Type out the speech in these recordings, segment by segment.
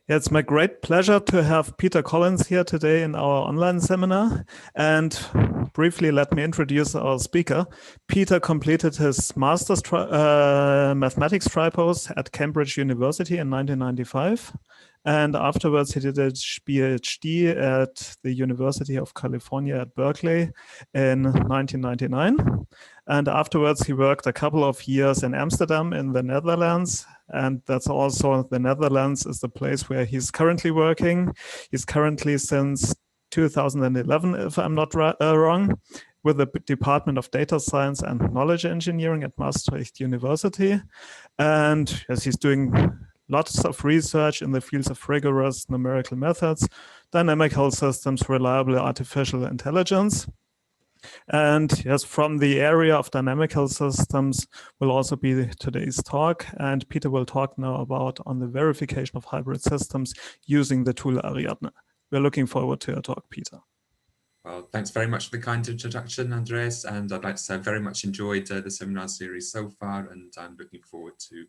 Yeah, it's my great pleasure to have Pieter Collins here today in our online seminar. And briefly, let me introduce our speaker. Pieter completed his master's mathematics tripos at Cambridge University in 1995. And afterwards, he did a PhD at the University of California at Berkeley in 1999. And afterwards, he worked a couple of years in Amsterdam in the Netherlands. And that's also the Netherlands is the place where he's currently working. He's currently since 2011, if I'm not wrong, with the Department of Data Science and Knowledge Engineering at Maastricht University. And yes, he's doing lots of research in the fields of rigorous numerical methods, dynamical systems, reliable artificial intelligence. And yes, from the area of dynamical systems will also be today's talk. And Pieter will talk now about on the verification of hybrid systems using the tool Ariadne. We're looking forward to your talk, Pieter. Well, thanks very much for the kind introduction, Andreas. And I'd like to say I've very much enjoyed the seminar series so far, and I'm looking forward to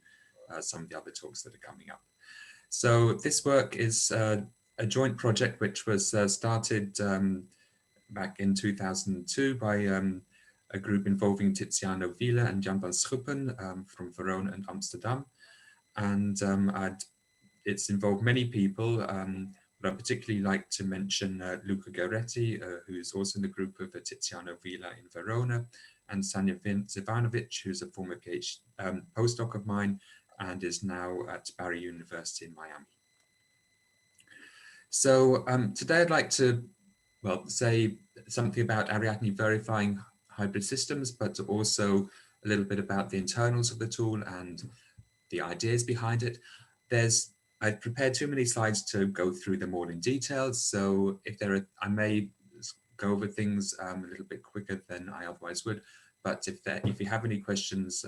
some of the other talks that are coming up. So this work is a joint project which was started back in 2002 by a group involving Tiziano Villa and Jan van Schuppen from Verona and Amsterdam. And it's involved many people, but I'd particularly like to mention Luca Goretti, who's also in the group of Tiziano Villa in Verona, and Sanja Zivanovic, who's a former postdoc of mine and is now at Barry University in Miami. So today I'd like to, well, say something about Ariadne verifying hybrid systems, but also a little bit about the internals of the tool and the ideas behind it. I've prepared too many slides to go through them all in detail, so if there are, I may go over things a little bit quicker than I otherwise would, but if you have any questions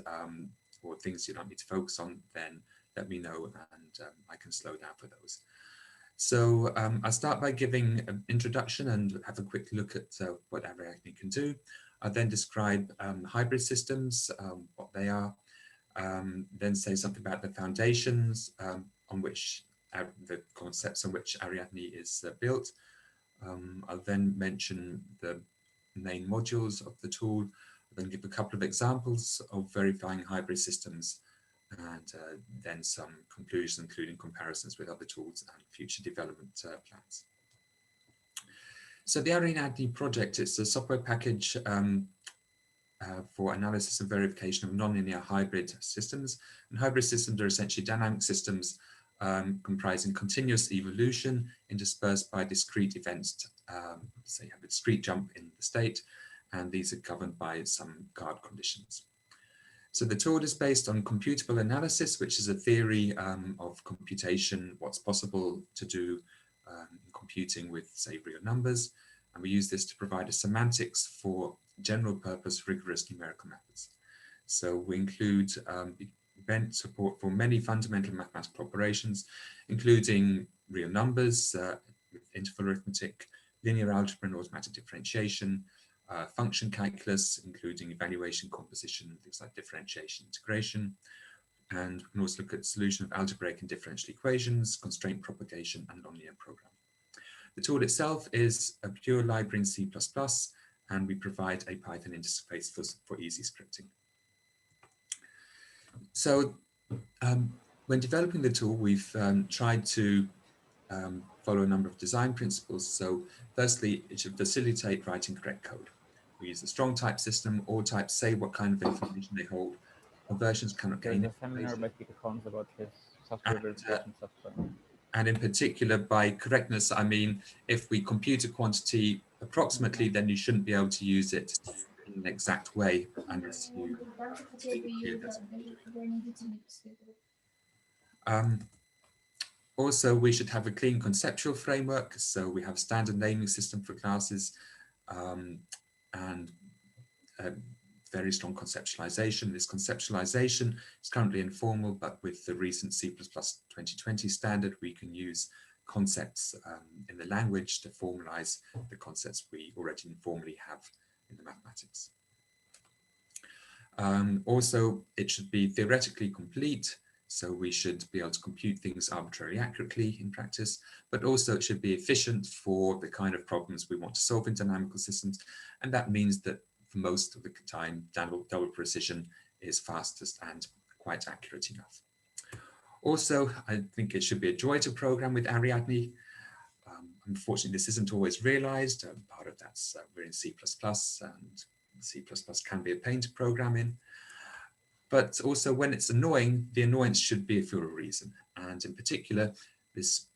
or things you'd like me to focus on, then let me know and I can slow down for those. So I'll start by giving an introduction and have a quick look at what Ariadne can do. I'll then describe hybrid systems, what they are, then say something about the foundations on which the concepts on which Ariadne is built. I'll then mention the main modules of the tool, then give a couple of examples of verifying hybrid systems, and then some conclusions, including comparisons with other tools and future development plans. So the Ariadne project is a software package for analysis and verification of nonlinear hybrid systems. And hybrid systems are essentially dynamic systems comprising continuous evolution interspersed by discrete events. So you have a discrete jump in the state, and these are governed by some guard conditions. So the tool is based on computable analysis, which is a theory of computation, what's possible to do in computing with, say, real numbers. And we use this to provide a semantics for general purpose rigorous numerical methods. So we include event support for many fundamental mathematical operations, including real numbers, interval arithmetic, linear algebra and automatic differentiation, function calculus, including evaluation, composition, things like differentiation, integration. And we can also look at solution of algebraic and differential equations, constraint propagation, and nonlinear programming. The tool itself is a pure library in C++, and we provide a Python interface for easy scripting. So when developing the tool, we've tried to follow a number of design principles. So firstly, it should facilitate writing correct code. We use a strong type system. All types say what kind of information they hold. Conversions cannot gain information. There's a seminar by Pieter Collins about his software verification software. And in particular, by correctness, I mean, if we compute a quantity approximately, then you shouldn't be able to use it in an exact way unless you also, we should have a clean conceptual framework. So we have a standard naming system for classes and very strong conceptualization. This conceptualization is currently informal, but with the recent C++ 2020 standard, we can use concepts in the language to formalize the concepts we already informally have in the mathematics. Also, it should be theoretically complete. So we should be able to compute things arbitrarily accurately in practice, but also it should be efficient for the kind of problems we want to solve in dynamical systems. And that means that for most of the time, double precision is fastest and quite accurate enough. Also, I think it should be a joy to program with Ariadne. Unfortunately, this isn't always realized. Part of that's we're in C++, and C++ can be a pain to program in. But also when it's annoying, the annoyance should be for a reason. And in particular, this,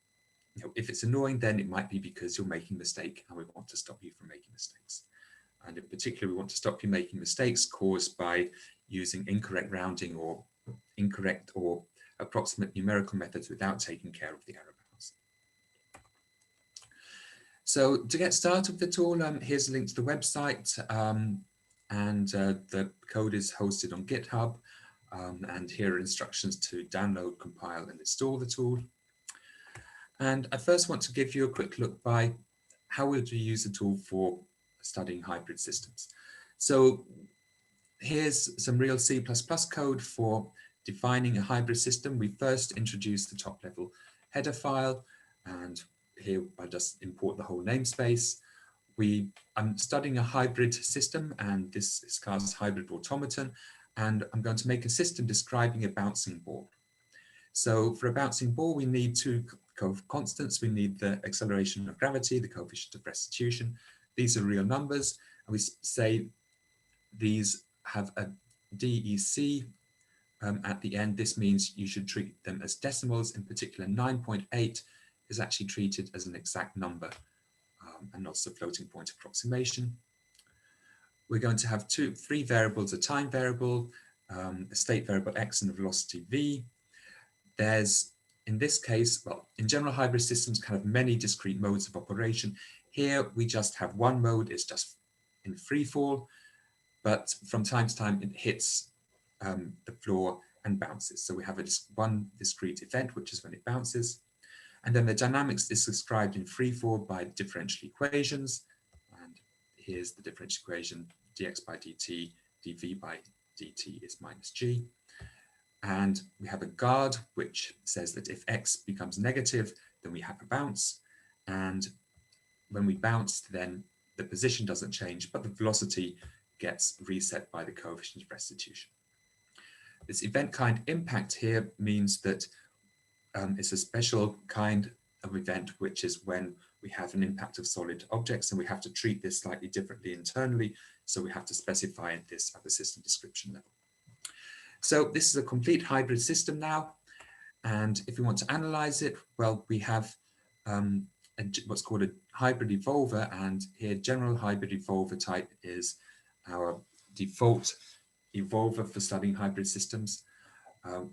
if it's annoying, then it might be because you're making a mistake and we want to stop you from making mistakes. And in particular, we want to stop you making mistakes caused by using incorrect rounding or incorrect or approximate numerical methods without taking care of the error bounds. So to get started with the tool, here's a link to the website, and the code is hosted on GitHub. And here are instructions to download, compile, and install the tool. And I first want to give you a quick look by how would you use the tool for studying hybrid systems. So here's some real C++ code for defining a hybrid system. We first introduce the top level header file, and here I just import the whole namespace. I'm studying a hybrid system, and this is class hybrid automaton, and I'm going to make a system describing a bouncing ball. So for a bouncing ball, we need two constants. We need the acceleration of gravity, the coefficient of restitution. These are real numbers, and we say these have a DEC at the end. This means you should treat them as decimals. In particular, 9.8 is actually treated as an exact number and not a floating point approximation. We're going to have three variables: a time variable, a state variable x, and a velocity v. There's, in this case, well, in general hybrid systems can have many discrete modes of operation. Here we just have one mode, it's just in free fall, but from time to time it hits the floor and bounces. So we have one discrete event, which is when it bounces. And then the dynamics is described in free fall by differential equations. And here's the differential equation: dx by dt, dv by dt is minus g. And we have a guard, which says that if x becomes negative, then we have a bounce. And when we bounce, then the position doesn't change, but the velocity gets reset by the coefficient of restitution. This event kind impact here means that it's a special kind of event, which is when we have an impact of solid objects, and we have to treat this slightly differently internally. So we have to specify this at the system description level. So this is a complete hybrid system now. And if we want to analyze it, well, we have what's called a hybrid evolver. And here, general hybrid evolver type is our default evolver for studying hybrid systems.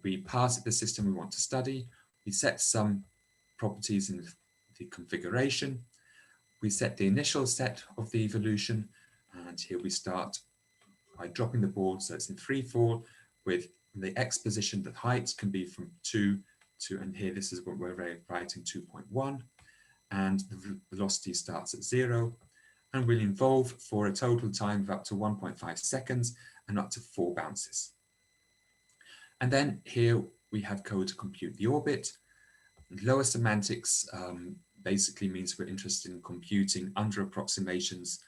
We pass it the system we want to study. We set some properties in the configuration. We set the initial set of the evolution. And here we start by dropping the ball, so it's in free fall, with the x position. The height can be from 2 to, and here this is what we're writing, 2.1. And the velocity starts at 0. And will evolve for a total time of up to 1.5 seconds and up to 4 bounces. And then here we have code to compute the orbit. Lower semantics basically means we're interested in computing under approximations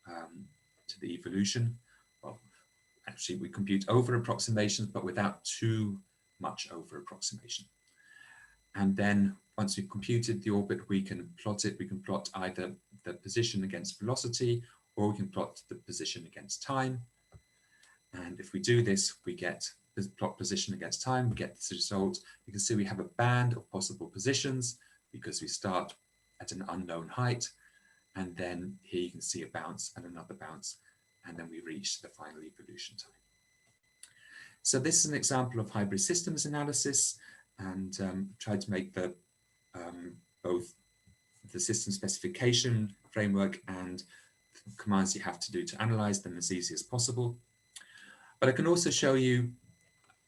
to the evolution. Well, actually we compute over approximations, but without too much over approximation. And then once we've computed the orbit, we can plot it. We can plot either the position against velocity, or we can plot the position against time. And if we do this, we get the plot position against time, we get this result. You can see we have a band of possible positions because we start at an unknown height. And then here you can see a bounce and another bounce, and then we reach the final evolution time. So this is an example of hybrid systems analysis, and tried to make the both the system specification framework and commands you have to do to analyze them as easy as possible. But I can also show you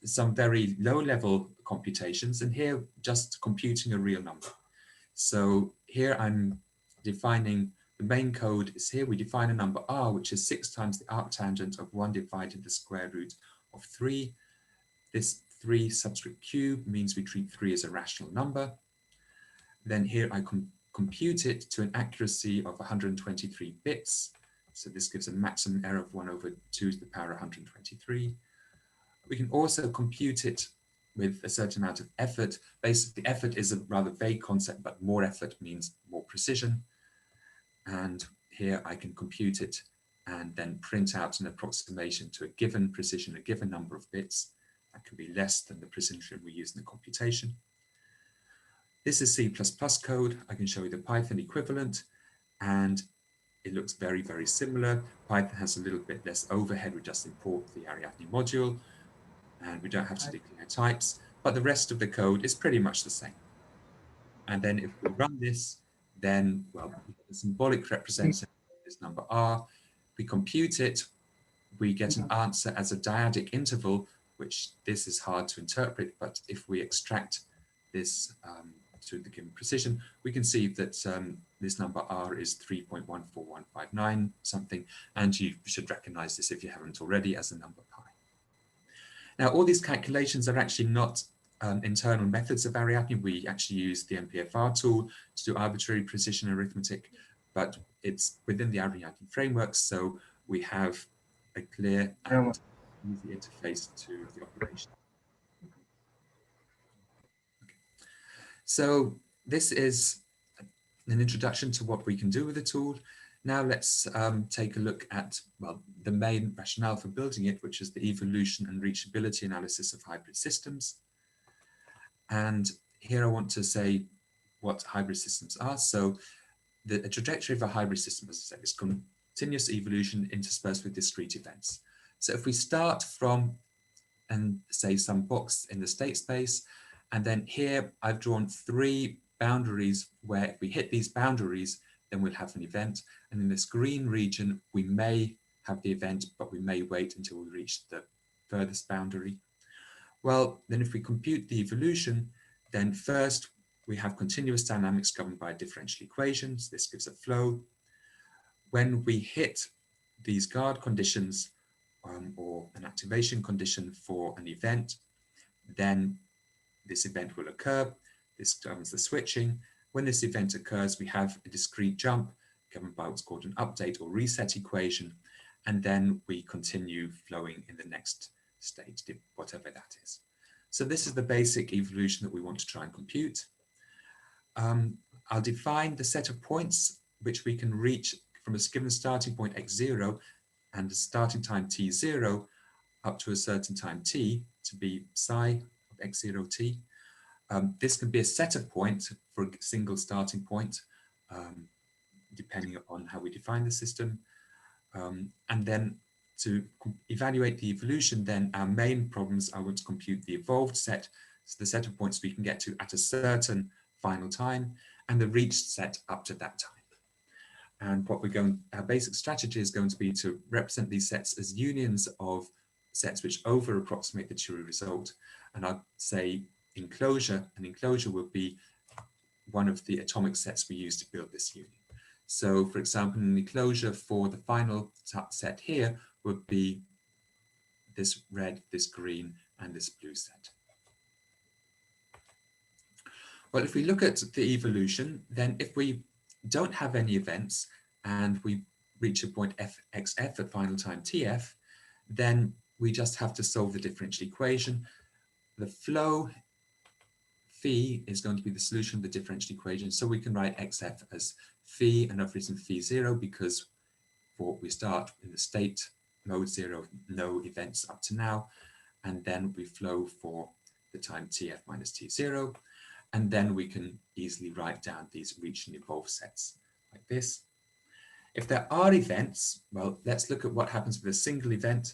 some very low level computations, and here just computing a real number. So here I'm defining, the main code is here. We define a number r, which is 6 times the arctangent of 1 divided the square root of 3. This 3 subscript q means we treat 3 as a rational number. Then here I compute it to an accuracy of 123 bits. So this gives a maximum error of 1/2 to the power 123. We can also compute it with a certain amount of effort. Basically, effort is a rather vague concept, but more effort means more precision. And here I can compute it and then print out an approximation to a given precision, a given number of bits. That can be less than the precision we use in the computation. This is C++ code. I can show you the Python equivalent, and it looks very, very similar. Python has a little bit less overhead. We just import the Ariadne module, and we don't have to declare types, but the rest of the code is pretty much the same. And then if we run this, then, well, we get the symbolic representation of this number R. We compute it, we get an answer as a dyadic interval, which this is hard to interpret, but if we extract this to the given precision, we can see that this number R is 3.14159 something, and you should recognize this if you haven't already as a number pi. Now, all these calculations are actually not internal methods of Ariadne. We actually use the MPFR tool to do arbitrary precision arithmetic, but it's within the Ariadne framework, so we have a clear and easy interface to the operation. Okay. So this is an introduction to what we can do with the tool. Now let's take a look at, well, the main rationale for building it, which is the evolution and reachability analysis of hybrid systems. And here I want to say what hybrid systems are. So the trajectory of a hybrid system, as I said, is continuous evolution interspersed with discrete events. So if we start from, and say, some box in the state space, and then here I've drawn 3 boundaries where if we hit these boundaries, then we'll have an event. And in this green region, we may have the event, but we may wait until we reach the furthest boundary. Well, then if we compute the evolution, then first we have continuous dynamics governed by differential equations. This gives a flow. When we hit these guard conditions or an activation condition for an event, then this event will occur. This governs the switching. When this event occurs, we have a discrete jump governed by what's called an update or reset equation, and then we continue flowing in the next state, whatever that is. So this is the basic evolution that we want to try and compute. I'll define the set of points which we can reach from a given starting point x0 and a starting time t0 up to a certain time t to be psi of x0 t. This can be a set of points for a single starting point, depending on how we define the system. And then to evaluate the evolution, then our main problems are to compute the evolved set, so the set of points we can get to at a certain final time, and the reached set up to that time. And what our basic strategy is going to be to represent these sets as unions of sets which over approximate the true result. And I'll say enclosure, and enclosure will be one of the atomic sets we use to build this union. So for example, an enclosure for the final set here would be this red, this green, and this blue set. Well, if we look at the evolution, then if we don't have any events and we reach a point fxf at final time tf, then we just have to solve the differential equation. The flow phi is going to be the solution of the differential equation, so we can write xf as phi, and I've written phi 0 because we start in the state mode 0, no events up to now, and then we flow for the time tf minus t0, and then we can easily write down these reach and evolve sets like this. If there are events, well, let's look at what happens with a single event.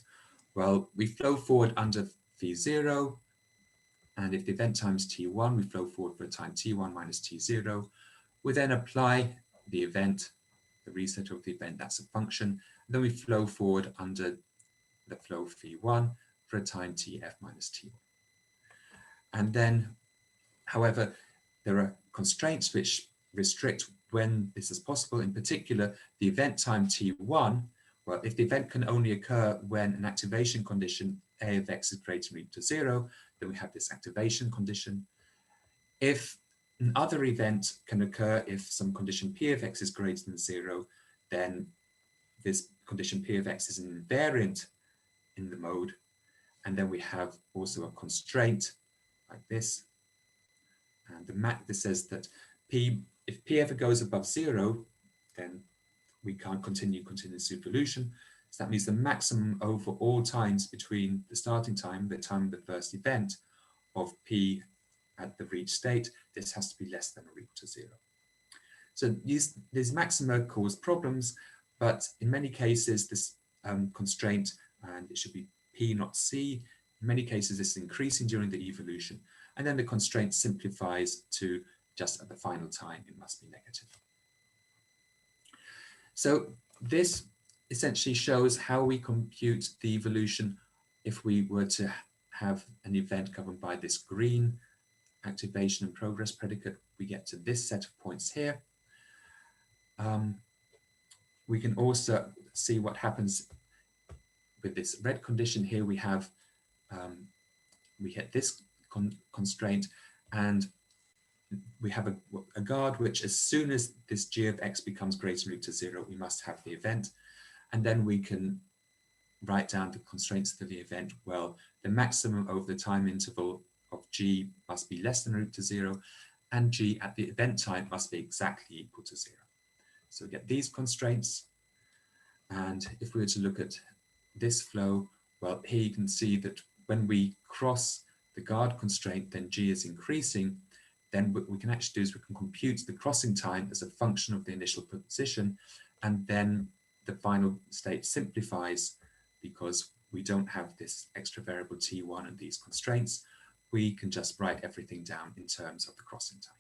Well, we flow forward under phi 0, and if the event time is t1, we flow forward for a time t1 minus t0. We then apply the event, the reset of the event, that's a function. Then we flow forward under the flow phi 1 for a time tf minus t1. And then, however, there are constraints which restrict when this is possible. In particular, the event time t1, well, if the event can only occur when an activation condition a of x is greater than or equal to 0, then we have this activation condition. If another event can occur, if some condition P of x is greater than 0, then this condition P of x is an invariant in the mode. And then we have also a constraint like this. And this says that if P ever goes above 0, then we can't continue continuous evolution. So that means the maximum over all times between the starting time, the time of the first event, of P at the reach state, this has to be less than or equal to 0. So these maxima cause problems, but in many cases, this constraint, and it should be P not C, in many cases this is increasing during the evolution, and then the constraint simplifies to just at the final time, it must be negative. So this essentially shows how we compute the evolution if we were to have an event governed by this green activation and progress predicate. We get to this set of points here. We can also see what happens with this red condition here. We have we hit this constraint, and we have a guard which, as soon as this g of x becomes greater than or equal to 0, we must have the event. And then we can write down the constraints of the event. Well, the maximum over the time interval of g must be less than or equal to 0, and g at the event time must be exactly equal to 0. So we get these constraints. And if we were to look at this flow, well, here you can see that when we cross the guard constraint, then g is increasing. Then what we can actually do is we can compute the crossing time as a function of the initial position, and then the final state simplifies because we don't have this extra variable t1 and these constraints. We can just write everything down in terms of the crossing time.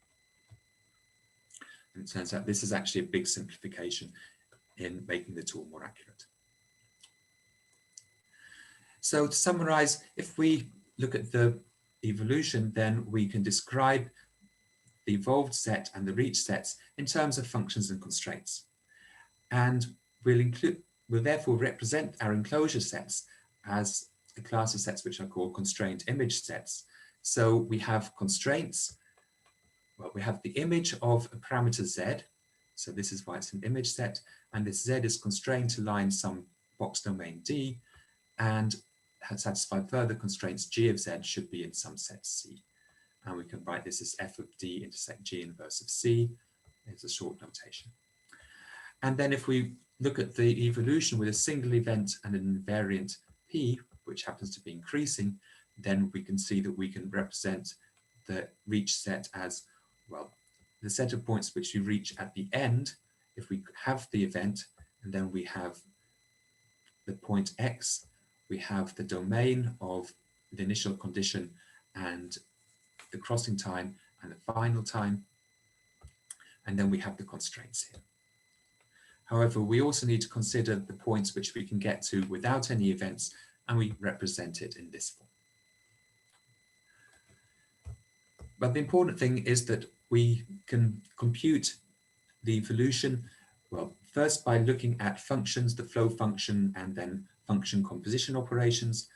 And it turns out this is actually a big simplification in making the tool more accurate. So to summarize, if we look at the evolution, then we can describe the evolved set and the reach sets in terms of functions and constraints. And we'll therefore represent our enclosure sets as a class of sets which are called constraint image sets. So we have constraints. Well, we have the image of a parameter z. So this is why it's an image set. And this z is constrained to lie in some box domain D. And to satisfy further constraints, g of z should be in some set C. And we can write this as f of d intersect g inverse of c. It's a short notation. And then if we look at the evolution with a single event and an invariant p, which happens to be increasing, then we can see that we can represent the reach set as, well, the set of points which you reach at the end, if we have the event, and then we have the point x, we have the domain of the initial condition and the crossing time and the final time, and then we have the constraints here. However, we also need to consider the points which we can get to without any events, and we represent it in this form. But the important thing is that we can compute the evolution, well, first by looking at functions, the flow function, and then function composition operations.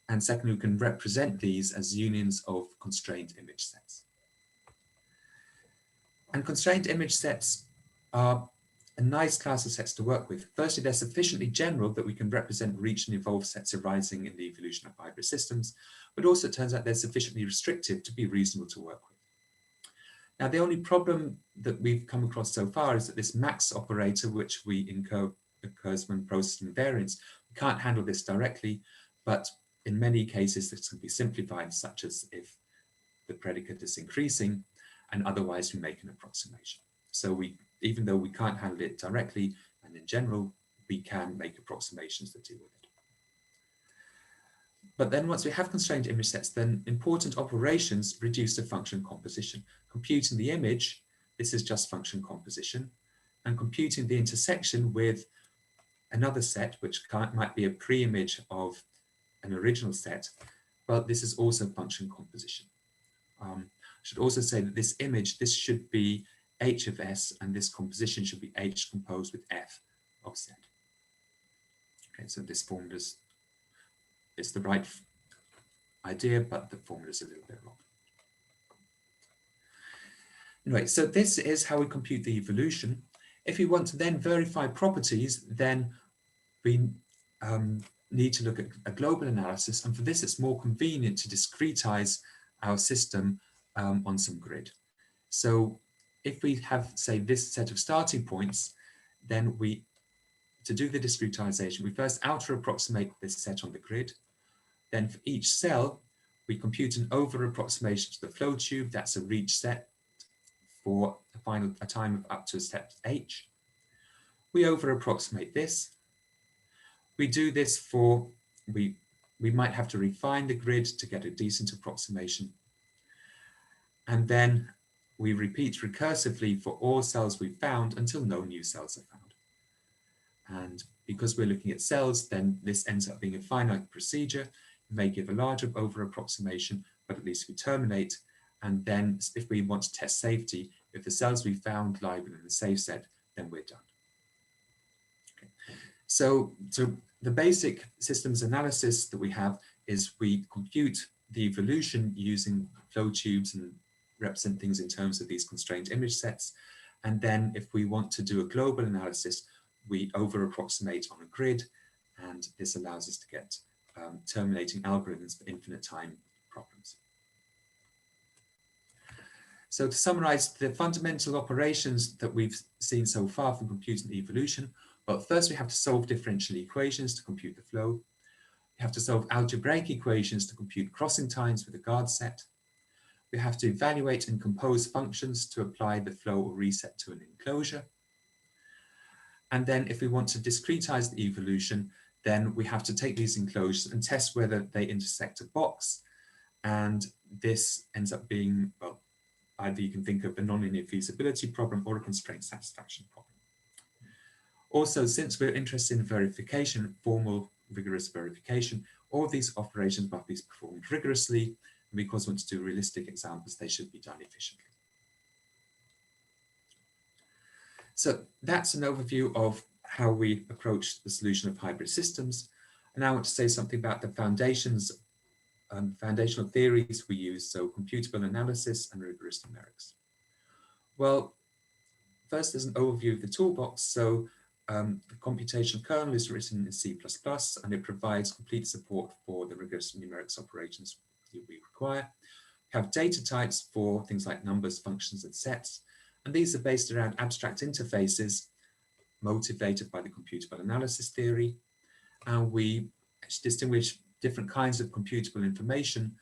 And secondly, we can represent these as unions of constraint image sets. And constraint image sets are a nice class of sets to work with. Firstly, they're sufficiently general that we can represent reach and evolved sets arising in the evolution of hybrid systems, but also it turns out they're sufficiently restrictive to be reasonable to work with. Now, the only problem that we've come across so far is that this max operator, which we occurs when processing variance, we can't handle this directly, but in many cases this can be simplified, such as if the predicate is increasing, and otherwise we make an approximation. So even though we can't handle it directly, and in general, we can make approximations that deal with it. But then once we have constrained image sets, then important operations reduce to function composition. Computing the image, this is just function composition, and computing the intersection with another set, which might be a pre-image of an original set, but this is also function composition. I should also say that this image, this should be h of s, and this composition should be h composed with f of z. Okay, so this form is the right idea, but the formula is a little bit wrong. Anyway, so this is how we compute the evolution. If we want to then verify properties, then we need to look at a global analysis, and for this it's more convenient to discretize our system on some grid. So if we have, say, this set of starting points, then to do the discretization, we first outer approximate this set on the grid. Then for each cell, we compute an over approximation to the flow tube. That's a reach set for a time of up to step h. We over approximate this. We do this for, we might have to refine the grid to get a decent approximation. And then we repeat recursively for all cells we've found until no new cells are found. And because we're looking at cells, then this ends up being a finite procedure. It may give a larger over approximation, but at least we terminate. And then if we want to test safety, if the cells we found lie within the safe set, then we're done. Okay. So the basic systems analysis that we have is we compute the evolution using flow tubes and represent things in terms of these constrained image sets. And then if we want to do a global analysis, we over approximate on a grid, and this allows us to get terminating algorithms for infinite time problems. So to summarize the fundamental operations that we've seen so far from computing the evolution, well, first we have to solve differential equations to compute the flow. We have to solve algebraic equations to compute crossing times with a guard set. We have to evaluate and compose functions to apply the flow or reset to an enclosure. And then if we want to discretize the evolution, then we have to take these enclosures and test whether they intersect a box. And this ends up being, well, either you can think of a nonlinear feasibility problem or a constraint satisfaction problem. Also, since we're interested in verification, formal rigorous verification, all of these operations must be performed rigorously, and because we want to do realistic examples, they should be done efficiently. So that's an overview of how we approach the solution of hybrid systems. And I want to say something about the foundations, foundational theories we use, so computable analysis and rigorous numerics. Well, first there's an overview of the toolbox. So the computational kernel is written in C++, and it provides complete support for the rigorous numerics operations that we require. We have data types for things like numbers, functions, and sets. And these are based around abstract interfaces motivated by the computable analysis theory. And we distinguish different kinds of computable information.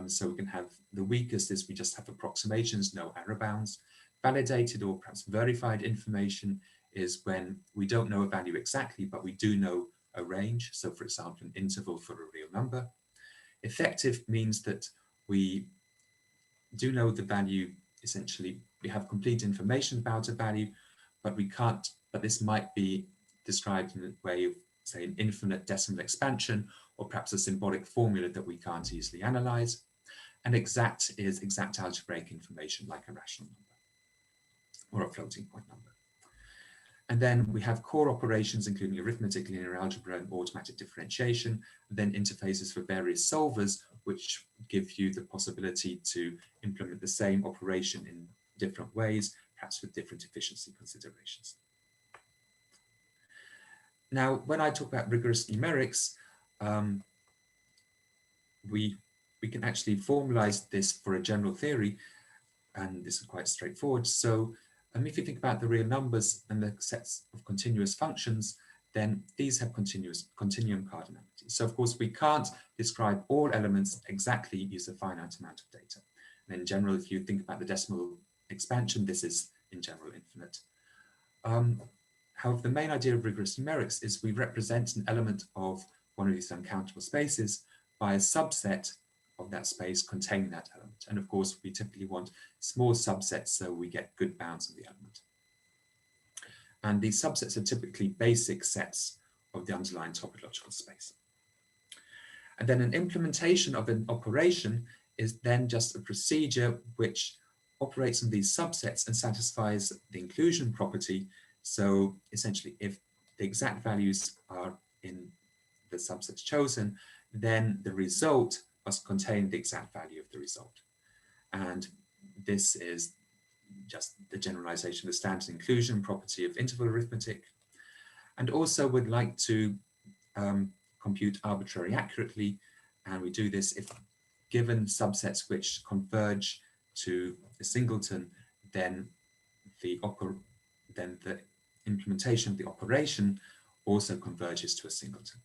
So we can have the weakest is we just have approximations, no error bounds. Validated or perhaps verified information is when we don't know a value exactly, but we do know a range. So for example, an interval for a real number. Effective means that we do know the value. Essentially, we have complete information about a value, but we can't, but this might be described in a way of, say, an infinite decimal expansion, or perhaps a symbolic formula that we can't easily analyze. And exact is exact algebraic information like a rational number or a floating point number. And then we have core operations, including arithmetic, linear algebra, and automatic differentiation, and then interfaces for various solvers, which give you the possibility to implement the same operation in different ways, perhaps with different efficiency considerations. Now, when I talk about rigorous numerics, we can actually formalize this for a general theory, and this is quite straightforward. So if you think about the real numbers and the sets of continuous functions, then these have continuum cardinality. So of course, we can't describe all elements exactly using a finite amount of data. And in general, if you think about the decimal expansion, this is in general infinite. However, the main idea of rigorous numerics is we represent an element of one of these uncountable spaces by a subset of that space containing that element. And of course, we typically want small subsets so we get good bounds of the element. And these subsets are typically basic sets of the underlying topological space. And then an implementation of an operation is then just a procedure which operates on these subsets and satisfies the inclusion property. So essentially, if the exact values are in the subsets chosen, then the result must contain the exact value of the result. And this is just the generalization of the standard inclusion property of interval arithmetic. And also would like to compute arbitrarily accurately. And we do this if given subsets which converge to a singleton, then the implementation of the operation also converges to a singleton.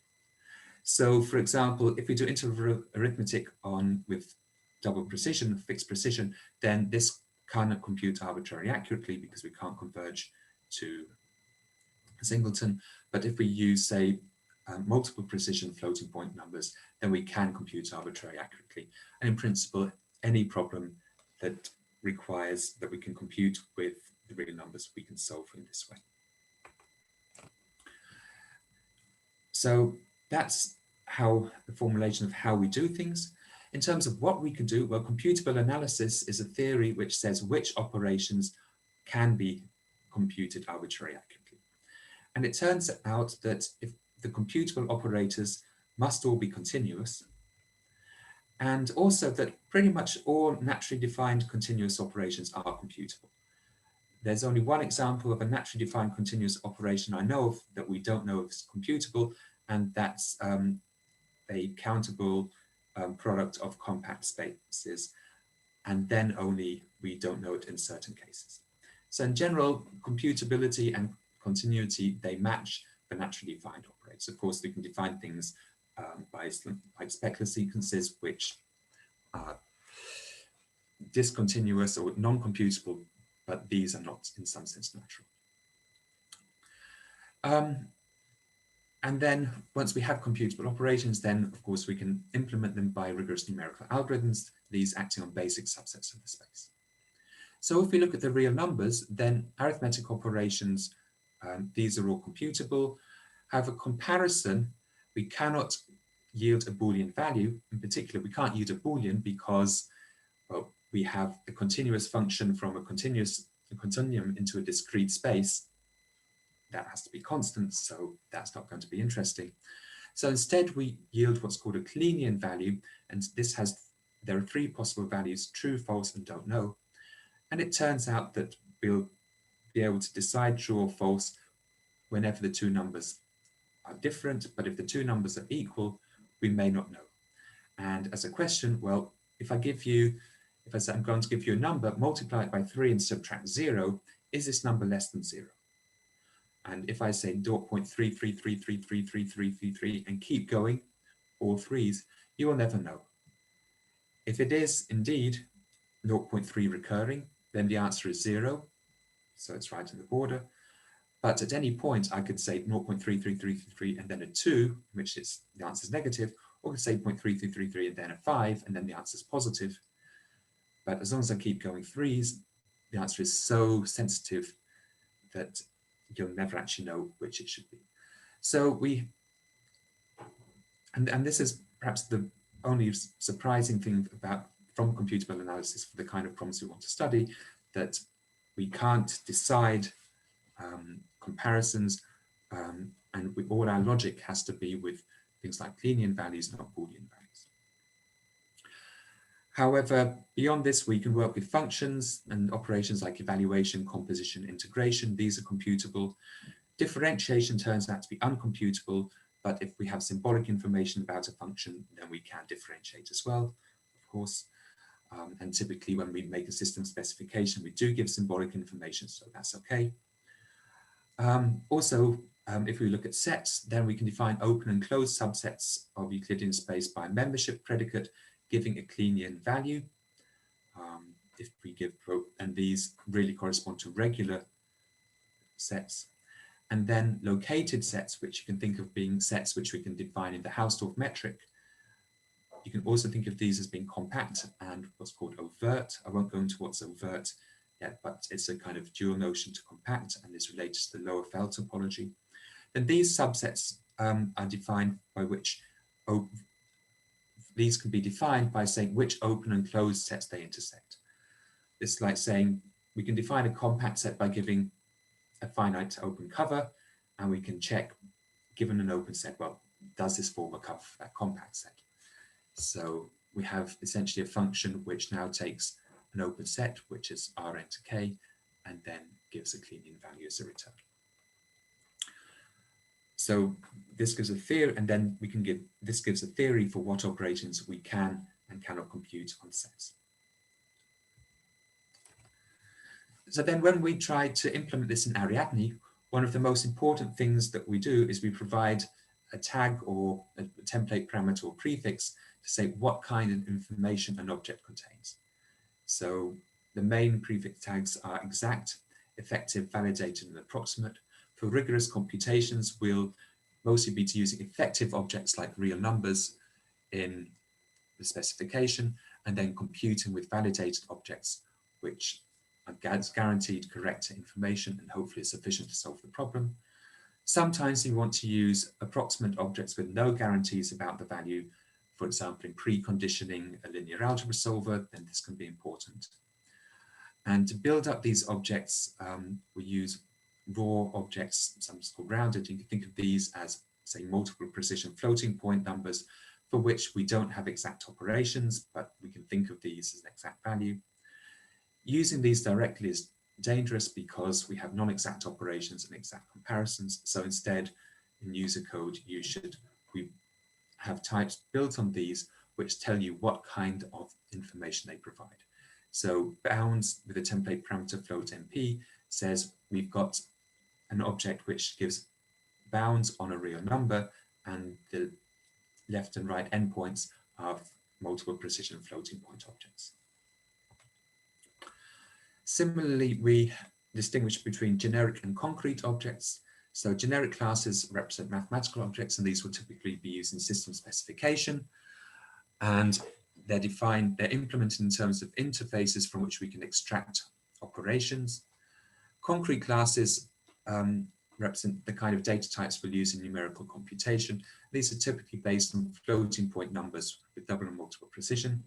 So for example, if we do interval arithmetic with double precision, fixed precision, then this cannot compute arbitrarily accurately because we can't converge to a singleton. But if we use, say, multiple precision floating point numbers, then we can compute arbitrarily accurately. And in principle, any problem that requires that we can compute with the real numbers, we can solve in this way. So that's how the formulation of how we do things. In terms of what we can do, well, computable analysis is a theory which says which operations can be computed arbitrarily accurately. And it turns out that if the computable operators must all be continuous, and also that pretty much all naturally defined continuous operations are computable. There's only one example of a naturally defined continuous operation I know of that we don't know if it's computable, and that's a countable product of compact spaces, and then only we don't know it in certain cases. So in general, computability and continuity, they match the naturally defined operators. Of course, we can define things by like specular sequences, which are discontinuous or non-computable, but these are not in some sense natural. And then once we have computable operations, then of course we can implement them by rigorous numerical algorithms, these acting on basic subsets of the space. So if we look at the real numbers, then arithmetic operations, these are all computable. However, comparison, we cannot yield a Boolean value. In particular, we can't yield a Boolean because, well, we have a continuous function from a continuum into a discrete space. That has to be constant, so that's not going to be interesting. So instead, we yield what's called a Kleinian value, and there are three possible values: true, false, and don't know. And it turns out that we'll be able to decide true or false whenever the two numbers are different, but if the two numbers are equal, we may not know. And as a question, well, if I say I'm going to give you a number, multiply it by 3 and subtract 0, is this number less than 0? And if I say 0.33333333 and keep going, all threes, you will never know. If it is indeed 0.3 recurring, then the answer is 0. So it's right in the border. But at any point, I could say 0.33333 and then a 2, which is the answer is negative, or I could say 0.3333 and then a 5, and then the answer is positive. But as long as I keep going threes, the answer is so sensitive that you'll never actually know which it should be. So and this is perhaps the only surprising thing from computable analysis for the kind of problems we want to study, that we can't decide comparisons, and all our logic has to be with things like Kleinian values, not Boolean values. However, beyond this, we can work with functions and operations like evaluation, composition, integration. These are computable. Differentiation turns out to be uncomputable, but if we have symbolic information about a function, then we can differentiate as well, of course. And typically when we make a system specification, we do give symbolic information, so that's okay. If we look at sets, then we can define open and closed subsets of Euclidean space by a membership predicate, giving a Kleinian value. If we give, and these really correspond to regular sets. And then located sets, which you can think of being sets which we can define in the Hausdorff metric. You can also think of these as being compact and what's called overt. I won't go into what's overt yet, but it's a kind of dual notion to compact and is related to the lower Feld topology. Then these subsets are defined by which, these can be defined by saying which open and closed sets they intersect. It's like saying we can define a compact set by giving a finite open cover, and we can check, given an open set, well, does this form a cover for that compact set? So we have essentially a function which now takes an open set, which is Rn to k, and then gives a Euclidean value as a return. So this gives a theory, and then we can give, this gives a theory for what operations we can and cannot compute on sets. So then when we try to implement this in Ariadne, one of the most important things that we do is we provide a tag or a template parameter or prefix to say what kind of information an object contains. So the main prefix tags are exact, effective, validated, and approximate. For rigorous computations, we'll mostly be using effective objects like real numbers in the specification, and then computing with validated objects, which are guaranteed correct information and hopefully sufficient to solve the problem. Sometimes you want to use approximate objects with no guarantees about the value. For example, in preconditioning a linear algebra solver, then this can be important. And to build up these objects, we use raw objects, sometimes called rounded. You can think of these as, say, multiple precision floating point numbers for which we don't have exact operations, but we can think of these as an exact value. Using these directly is dangerous because we have non-exact operations and exact comparisons. So instead, in user code, we have types built on these which tell you what kind of information they provide. So bounds with a template parameter float MP says we've got an object which gives bounds on a real number, and the left and right endpoints are multiple precision floating point objects. Similarly, we distinguish between generic and concrete objects. So generic classes represent mathematical objects, and these will typically be used in system specification. And they're defined, they're implemented in terms of interfaces from which we can extract operations. Concrete classes represent the kind of data types we'll use in numerical computation. These are typically based on floating point numbers with double and multiple precision.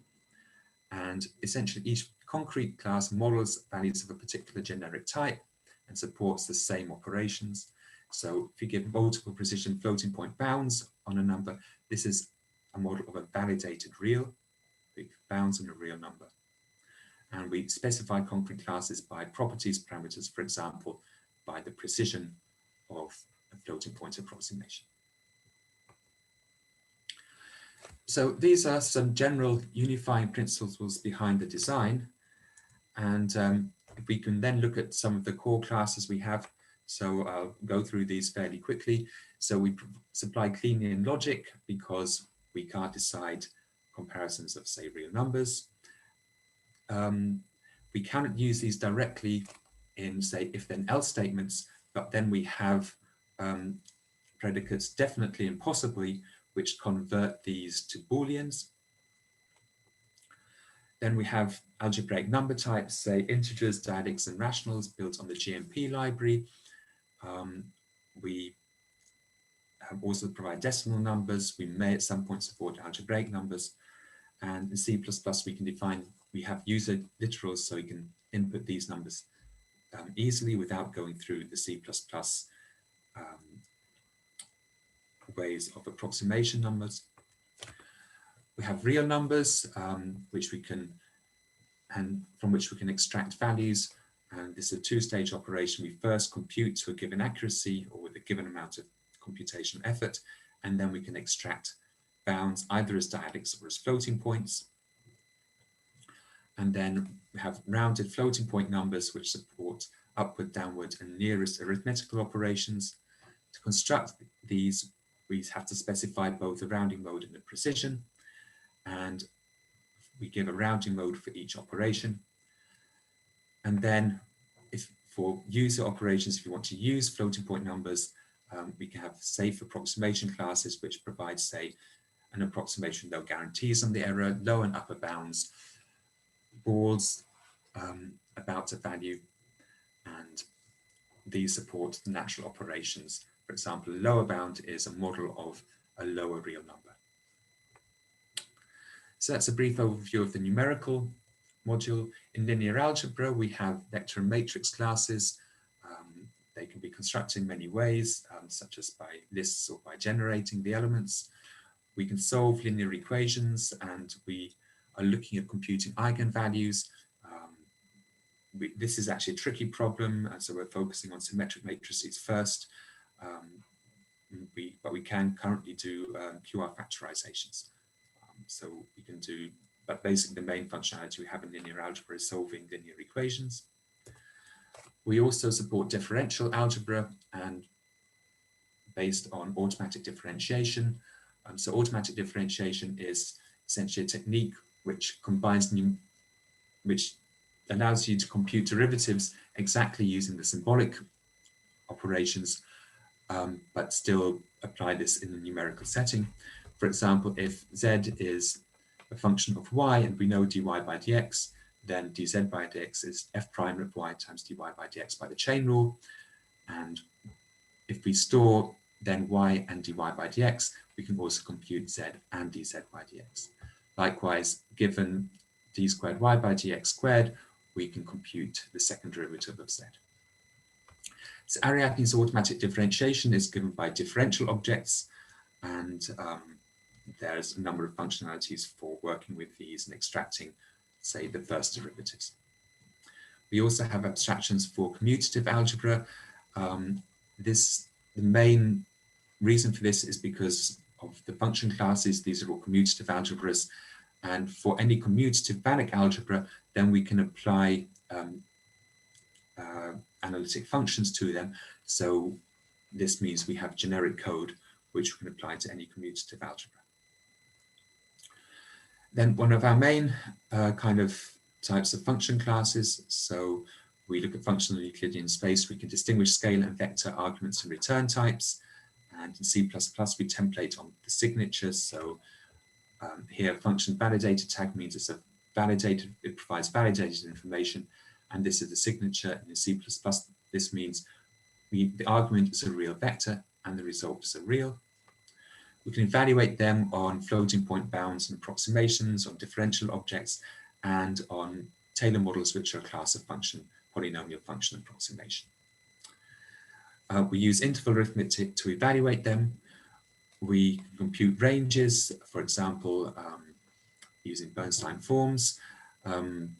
And essentially each concrete class models values of a particular generic type and supports the same operations. So if you give multiple precision floating point bounds on a number, this is a model of a validated real, with bounds on a real number. And we specify concrete classes by properties parameters, for example, by the precision of a floating point approximation. So these are some general unifying principles behind the design. And if we can then look at some of the core classes we have. So I'll go through these fairly quickly. So we supply Euclidean logic because we can't decide comparisons of, say, real numbers. We cannot use these directly in, say, if then else statements, but then we have predicates definitely and possibly, which convert these to Booleans. Then we have algebraic number types, say integers, dyadics, and rationals built on the GMP library. We also provide decimal numbers. We may at some point support algebraic numbers. And in C++, we can define, we have user literals, so we can input these numbers easily without going through the C++ ways of approximation numbers. We have real numbers, which we can, and from which we can extract values. And this is a two-stage operation. We first compute to a given accuracy or with a given amount of computational effort, and then we can extract bounds either as dyadics or as floating points. And then we have rounded floating point numbers which support upward, downward, and nearest arithmetical operations. To construct these, we have to specify both a rounding mode and a precision, and we give a rounding mode for each operation. And then if for user operations, if you want to use floating point numbers, we can have safe approximation classes which provide, say, an approximation, no guarantees on the error, lower and upper bounds, balls about a value, and these support the natural operations. For example, a lower bound is a model of a lower real number. So that's a brief overview of the numerical module. In linear algebra, we have vector and matrix classes. They can be constructed in many ways, such as by lists or by generating the elements. We can solve linear equations, and we are looking at computing eigenvalues. This is actually a tricky problem, and so we're focusing on symmetric matrices first. But we can currently do QR factorizations. So we can do, but basically the main functionality we have in linear algebra is solving linear equations. We also support differential algebra and based on automatic differentiation. So automatic differentiation is essentially a technique which combines which allows you to compute derivatives exactly using the symbolic operations, but still apply this in a numerical setting. For example, if z is a function of y and we know dy by dx, then dz by dx is f prime of y times dy by dx by the chain rule. And if we store then y and dy by dx, we can also compute z and dz by dx. Likewise, given d squared y by dx squared, we can compute the second derivative of z. So Ariadne's automatic differentiation is given by differential objects, and there's a number of functionalities for working with these and extracting, say, the first derivatives. We also have abstractions for commutative algebra. The main reason for this is because of the function classes. These are all commutative algebras, and for any commutative Banach algebra, then we can apply analytic functions to them. So this means we have generic code which we can apply to any commutative algebra. Then one of our main kind of types of function classes. So we look at functional Euclidean space. We can distinguish scalar and vector arguments and return types. And in C++, we template on the signatures. So here, function validated tag means it's a validated, it provides validated information. And this is the signature. And in C++, this means the argument is a real vector and the result is a real. We can evaluate them on floating point bounds and approximations, on differential objects, and on Taylor models, which are a class of function, polynomial function approximation. We use interval arithmetic to evaluate them. We compute ranges, for example, using Bernstein forms.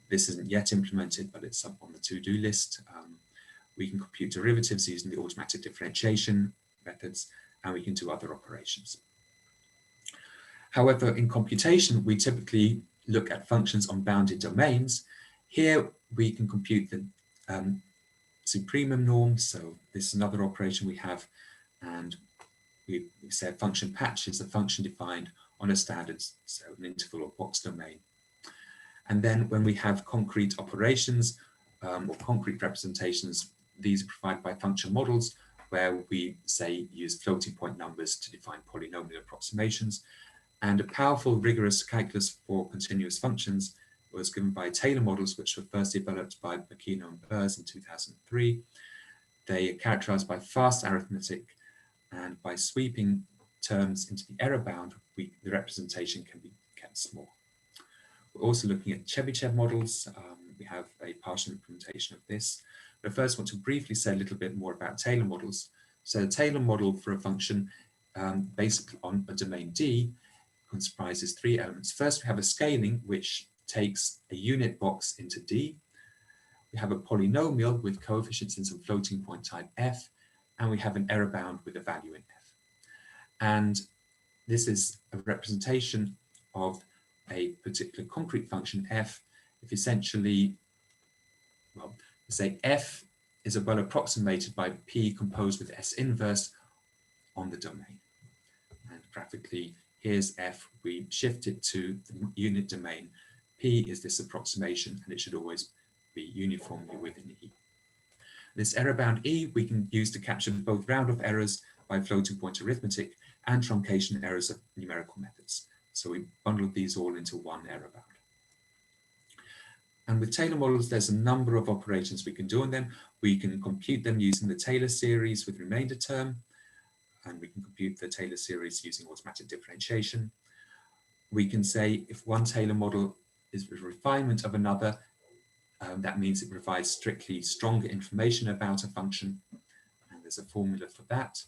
This isn't yet implemented, but it's up on the to-do list. We can compute derivatives using the automatic differentiation methods, and we can do other operations. However, in computation, we typically look at functions on bounded domains. Here, we can compute the supremum norm. So this is another operation we have, and we say a function patch is a function defined on a standard, so an interval or box domain. And then when we have concrete operations or concrete representations, these are provided by function models, where we say use floating point numbers to define polynomial approximations. And a powerful, rigorous calculus for continuous functions was given by Taylor models, which were first developed by Makino and Burrs in 2003. They are characterized by fast arithmetic, and by sweeping terms into the error bound, the representation can be kept small. We're also looking at Chebyshev models. We have a partial implementation of this. But I first want to briefly say a little bit more about Taylor models. So the Taylor model for a function basically on a domain D comprises three elements. First, we have a scaling, which takes a unit box into D. We have a polynomial with coefficients in some floating point type f, and we have an error bound with a value in f. And this is a representation of a particular concrete function f, if essentially, well, say f is well approximated by p composed with s inverse on the domain. And graphically, here's f, we shift it to the unit domain. P is this approximation, and it should always be uniformly within E. This error bound E we can use to capture both round-off errors by floating point arithmetic and truncation errors of numerical methods. So we bundle these all into one error bound. And with Taylor models, there's a number of operations we can do on them. We can compute them using the Taylor series with remainder term, and we can compute the Taylor series using automatic differentiation. We can say if one Taylor model is a refinement of another, that means it provides strictly stronger information about a function, and there's a formula for that.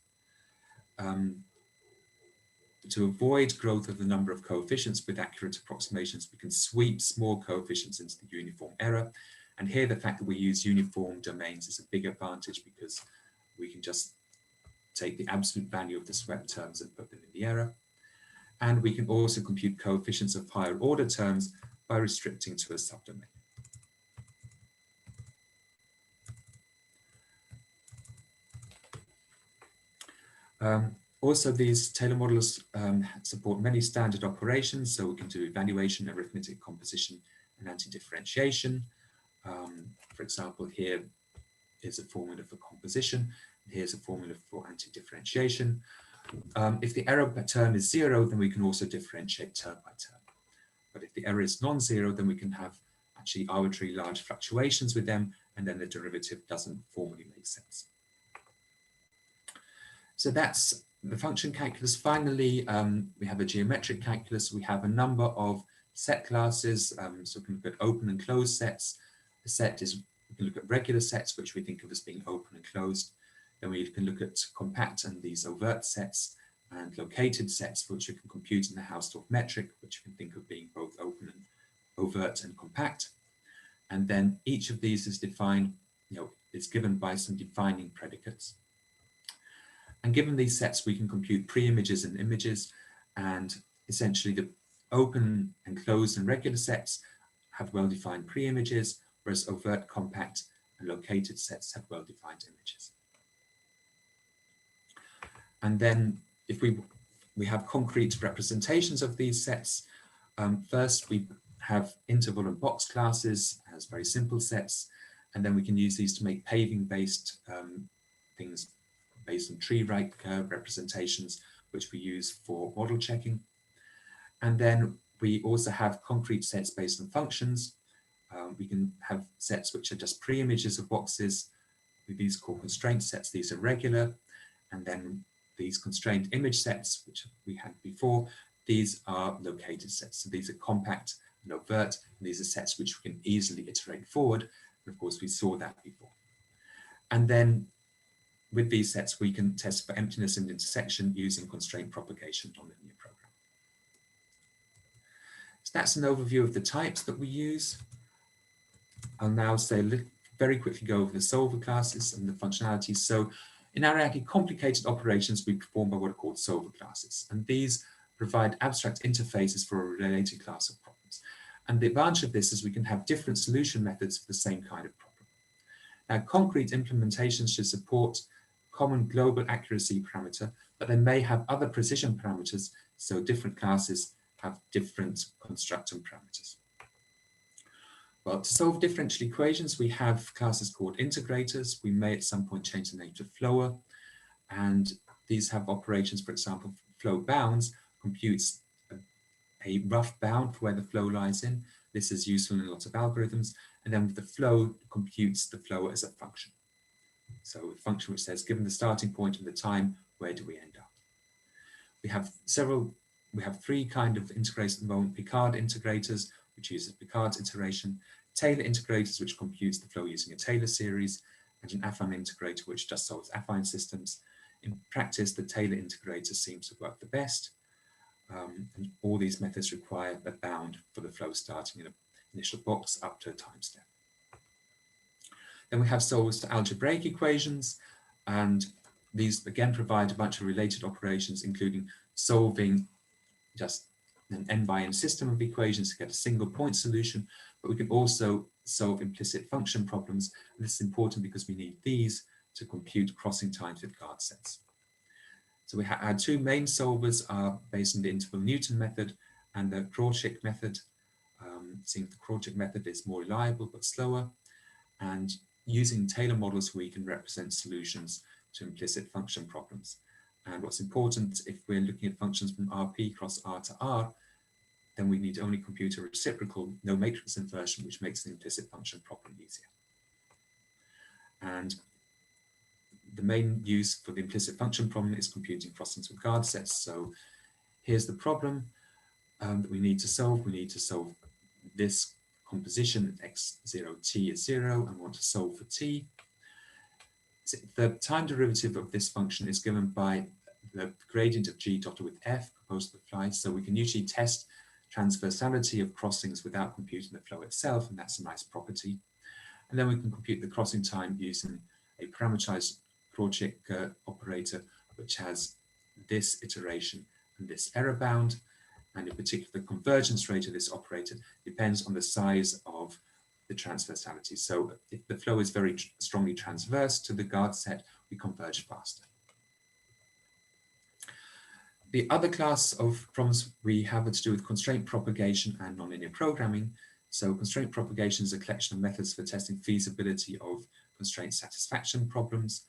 to avoid growth of the number of coefficients with accurate approximations, we can sweep small coefficients into the uniform error. And here the fact that we use uniform domains is a big advantage because we can just take the absolute value of the swept terms and put them in the error. And we can also compute coefficients of higher order terms by restricting to a subdomain. Also, these Taylor models support many standard operations, so we can do evaluation, arithmetic, composition, and anti-differentiation. For example, here is a formula for composition, and here's a formula for anti-differentiation. If the error per term is 0, then we can also differentiate term by term. But if the error is non-zero, then we can have actually arbitrary large fluctuations with them, and then the derivative doesn't formally make sense. So that's the function calculus. Finally, we have a geometric calculus. We have a number of set classes, so we can look at open and closed sets. A set is, we can look at regular sets, which we think of as being open and closed. Then we can look at compact and these overt sets, and located sets, which we can compute in the Hausdorff metric, which we can think of being both open and overt and compact. And then each of these is defined, is given by some defining predicates. And given these sets, we can compute pre-images and images, and essentially the open and closed and regular sets have well-defined pre-images, whereas overt, compact, and located sets have well-defined images. And then if we have concrete representations of these sets, first we have interval and box classes as very simple sets, and then we can use these to make paving-based things based on tree-right curve representations, which we use for model checking. And then we also have concrete sets based on functions. We can have sets which are just pre-images of boxes. These are called constraint sets. These are regular. And then these constraint image sets, which we had before, these are located sets. So these are compact and overt. And these are sets which we can easily iterate forward. And of course, we saw that before. And then with these sets, we can test for emptiness and intersection using constraint propagation nonlinear program. So that's an overview of the types that we use. I'll now very quickly go over the solver classes and the functionalities. So in Ariadne, complicated operations we perform by what are called solver classes. And these provide abstract interfaces for a related class of problems. And the advantage of this is we can have different solution methods for the same kind of problem. Now, concrete implementations should support common global accuracy parameter, but they may have other precision parameters, so different classes have different constructor parameters. Well, to solve differential equations, we have classes called integrators. We may at some point change the name to flower, and these have operations. For example, flow bounds computes a rough bound for where the flow lies in. This is useful in lots of algorithms, and then with the flow computes the flow as a function. So a function which says, given the starting point and the time, where do we end up? We have three kind of integrators at the moment: Picard integrators, which uses Picard's iteration; Taylor integrators, which computes the flow using a Taylor series; and an affine integrator, which just solves affine systems. In practice, the Taylor integrator seems to work the best. And all these methods require a bound for the flow starting in an initial box up to a time step. Then we have solvers to algebraic equations, and these again provide a bunch of related operations, including solving just an n by n system of equations to get a single point solution, but we can also solve implicit function problems. And this is important because we need these to compute crossing times with guard sets. So our two main solvers are based on the interval Newton method and the Crawchick method. It seems the Crawchick method is more reliable but slower, and using Taylor models, we can represent solutions to implicit function problems. And what's important, if we're looking at functions from Rp cross R to R, then we need to only compute a reciprocal, no matrix inversion, which makes the implicit function problem easier. And the main use for the implicit function problem is computing crossings with guard sets. So here's the problem that we need to solve. We need to solve this composition x0t is 0 and want to solve for t. So the time derivative of this function is given by the gradient of G dotted with F proposed to the fly. So we can usually test transversality of crossings without computing the flow itself, and that's a nice property. And then we can compute the crossing time using a parameterized Cauchy operator, which has this iteration and this error bound. And in particular, the convergence rate of this operator depends on the size of the transversality. So if the flow is very strongly transverse to the guard set, we converge faster. The other class of problems we have to do with constraint propagation and nonlinear programming. So constraint propagation is a collection of methods for testing feasibility of constraint satisfaction problems.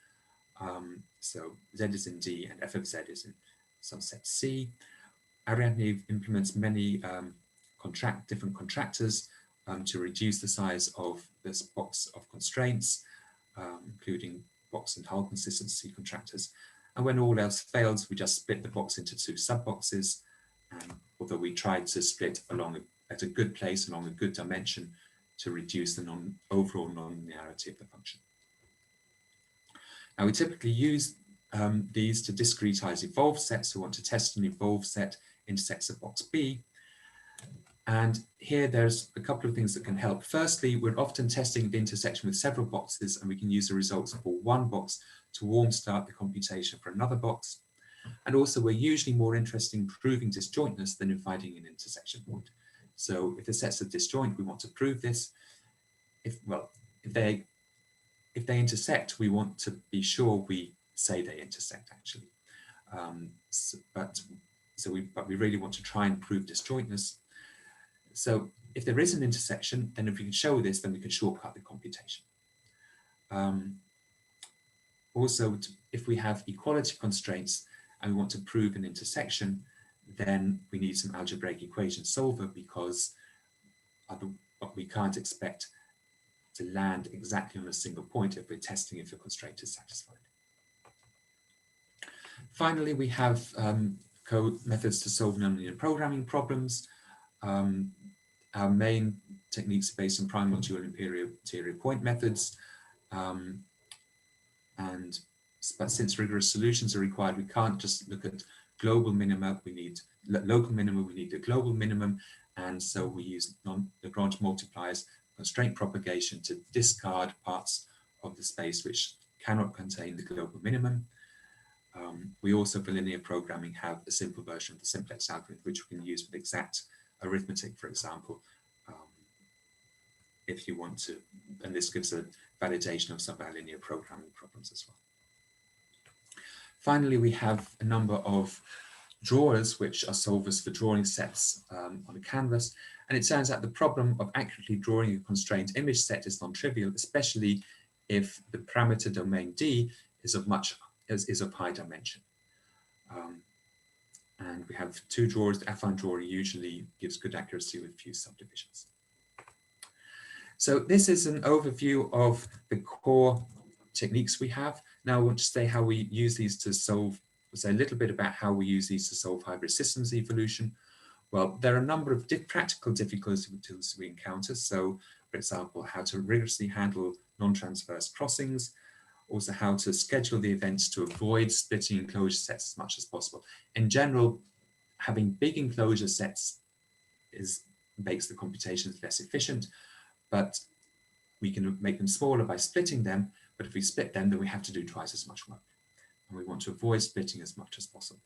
So Z is in D and F of Z is in subset C. Ariadne implements many different contractors to reduce the size of this box of constraints, including box and hull consistency contractors. And when all else fails, we just split the box into two sub-boxes. And although we tried to split along at a good place, along a good dimension, to reduce the overall non-linearity of the function. Now we typically use these to discretize evolved sets. We want to test an evolved set intersects a box B. And here there's a couple of things that can help. Firstly, we're often testing the intersection with several boxes, and we can use the results for one box to warm start the computation for another box. And also we're usually more interested in proving disjointness than in finding an intersection point. So if the sets are disjoint, we want to prove this. If they intersect, we want to be sure we say they intersect actually. But we really want to try and prove disjointness. So if there is an intersection, then if we can show this, then we can shortcut the computation. Also, if we have equality constraints and we want to prove an intersection, then we need some algebraic equation solver, because we can't expect to land exactly on a single point if we're testing if the constraint is satisfied. Finally, we have methods to solve nonlinear programming problems. Our main techniques are based on prime module and interior point methods. But since rigorous solutions are required, we can't just look at global minima. We need local minima, we need the global minimum. And so we use Lagrange multipliers, constraint propagation, to discard parts of the space which cannot contain the global minimum. We also, for linear programming, have a simple version of the simplex algorithm, which we can use with exact arithmetic, for example, if you want to. And this gives a validation of some of our linear programming problems as well. Finally, we have a number of drawers, which are solvers for drawing sets on a canvas. And it turns out the problem of accurately drawing a constrained image set is non-trivial, especially if the parameter domain D is of high dimension. And we have two drawers. The affine drawer usually gives good accuracy with few subdivisions. So this is an overview of the core techniques we have. Now I want to say how we use these to solve, say a little bit about how we use these to solve hybrid systems evolution. Well, there are a number of practical difficulties we encounter. So, for example, how to rigorously handle non-transverse crossings, also how to schedule the events to avoid splitting enclosure sets as much as possible. In general, having big enclosure sets makes the computations less efficient, but we can make them smaller by splitting them. But if we split them, then we have to do twice as much work. And we want to avoid splitting as much as possible.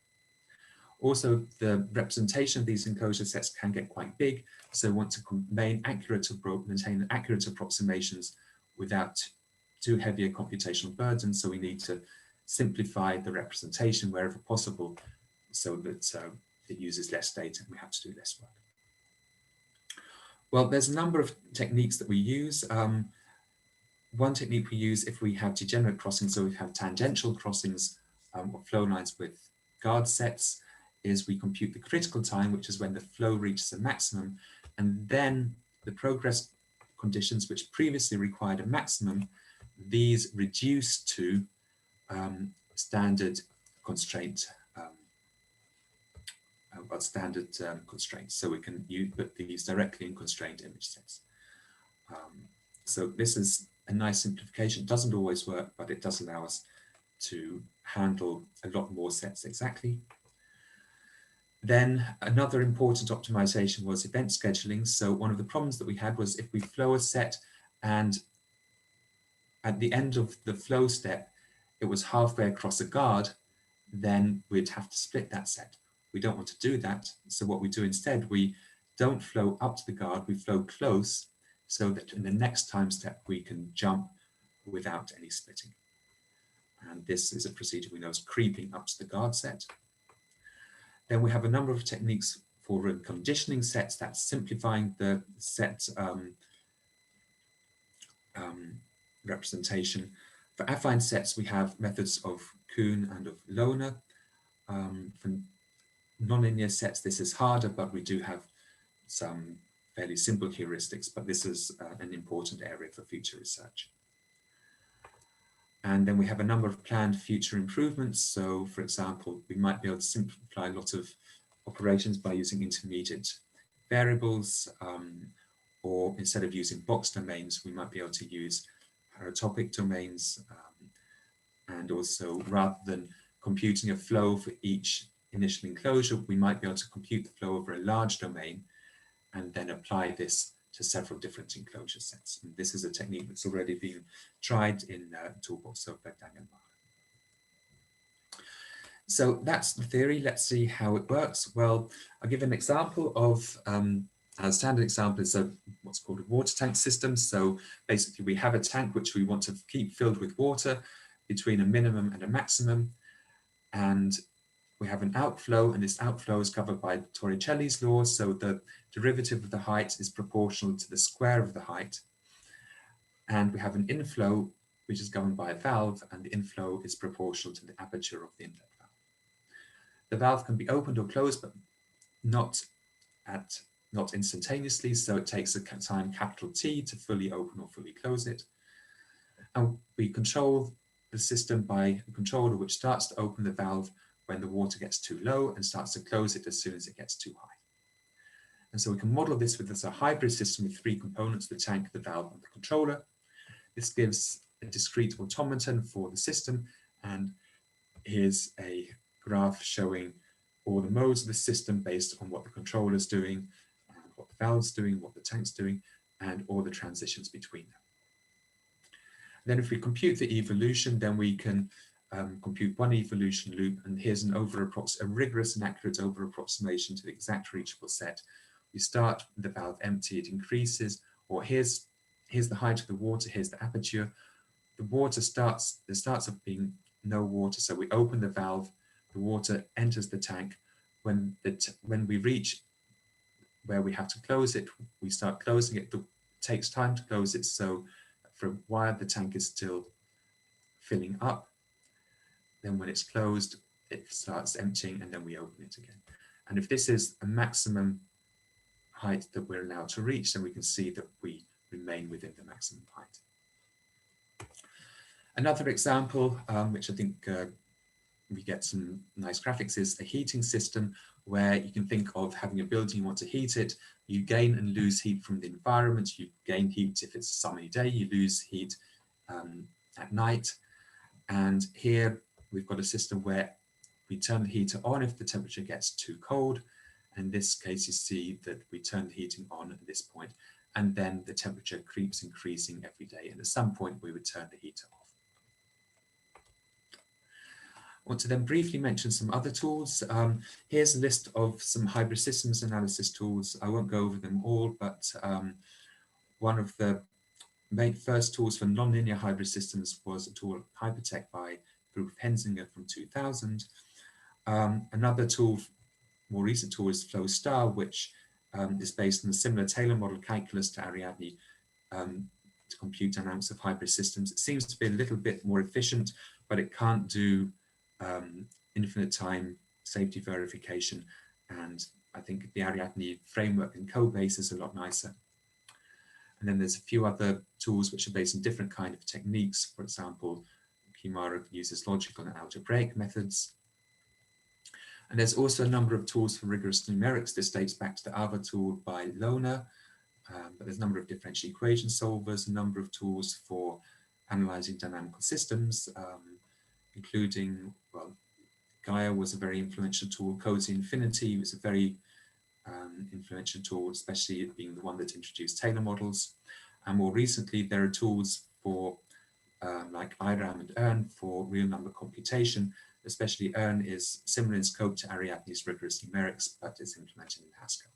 Also, the representation of these enclosure sets can get quite big. So we want to maintain accurate approximations without too heavy a computational burden. So we need to simplify the representation wherever possible so that it uses less data and we have to do less work. Well, there's a number of techniques that we use. One technique we use if we have degenerate crossings, so we have tangential crossings of flow lines with guard sets, is we compute the critical time, which is when the flow reaches a maximum, and then the progress conditions which previously required a maximum, these reduce to standard constraint, constraints. So we can put these directly in constrained image sets. So this is a nice simplification. It doesn't always work, but it does allow us to handle a lot more sets exactly. Then another important optimization was event scheduling. So one of the problems that we had was if we flow a set and at the end of the flow step, it was halfway across a guard, then we'd have to split that set. We don't want to do that. So what we do instead, we don't flow up to the guard, we flow close so that in the next time step, we can jump without any splitting. And this is a procedure we know as creeping up to the guard set. Then we have a number of techniques for conditioning sets, that's simplifying the set representation. For affine sets, we have methods of Kuhn and of Lohner. For nonlinear sets, this is harder, but we do have some fairly simple heuristics, but this is an important area for future research. And then we have a number of planned future improvements. So, for example, we might be able to simplify a lot of operations by using intermediate variables, or instead of using box domains, we might be able to use parotopic domains. And also, rather than computing a flow for each initial enclosure, we might be able to compute the flow over a large domain and then apply this to several different enclosure sets. And this is a technique that's already been tried in Toolbox of Daniel. So that's the theory. Let's see how it works. Well, I'll give an example of a standard example is what's called a water tank system. So basically we have a tank which we want to keep filled with water between a minimum and a maximum. And we have an outflow, and this outflow is covered by Torricelli's law. So the derivative of the height is proportional to the square of the height. And we have an inflow, which is governed by a valve, and the inflow is proportional to the aperture of the inlet valve. The valve can be opened or closed, but not instantaneously. So it takes a time capital T to fully open or fully close it. And we control the system by a controller which starts to open the valve when the water gets too low and starts to close it as soon as it gets too high. And so we can model this with a hybrid system with three components: the tank, the valve, and the controller. This gives a discrete automaton for the system. And here's a graph showing all the modes of the system based on what the controller is doing, and what the valve's doing, what the tank's doing, and all the transitions between them. Then if we compute the evolution, then we can compute one evolution loop, and here's a rigorous and accurate over approximation to the exact reachable set. We start with the valve empty, it increases, or here's the height of the water, here's the aperture. The water starts of being no water, so we open the valve, the water enters the tank. When we reach where we have to close it, we start closing it. It takes time to close it, so for a while the tank is still filling up. Then when it's closed, it starts emptying, and then we open it again. And if this is a maximum height that we're allowed to reach, then we can see that we remain within the maximum height. Another example, which I think we get some nice graphics, is a heating system, where you can think of having a building, you want to heat it, you gain and lose heat from the environment. You gain heat if it's a sunny day, you lose heat at night. And here we've got a system where we turn the heater on if the temperature gets too cold. In this case, you see that we turn the heating on at this point, and then the temperature keeps increasing every day. And at some point, we would turn the heater off. I want to then briefly mention some other tools. Here's a list of some hybrid systems analysis tools. I won't go over them all, but one of the first tools for nonlinear hybrid systems was a tool, Hypertech, by group of Hensinger from 2000. Another tool, more recent tool, is FlowStar, which is based on a similar Taylor model calculus to Ariadne to compute dynamics of hybrid systems. It seems to be a little bit more efficient, but it can't do infinite time safety verification. And I think the Ariadne framework and code base is a lot nicer. And then there's a few other tools which are based on different kind of techniques. For example, Chimera uses logical and algebraic methods. And there's also a number of tools for rigorous numerics. This dates back to the AVA tool by Lohner, but there's a number of differential equation solvers, a number of tools for analyzing dynamical systems, including, well, Gaia was a very influential tool. Cozy Infinity was a very influential tool, especially being the one that introduced Taylor models. And more recently, there are tools for like IRAM and EARN for real number computation. Especially EARN is similar in scope to Ariadne's rigorous numerics, but it's implemented in Haskell.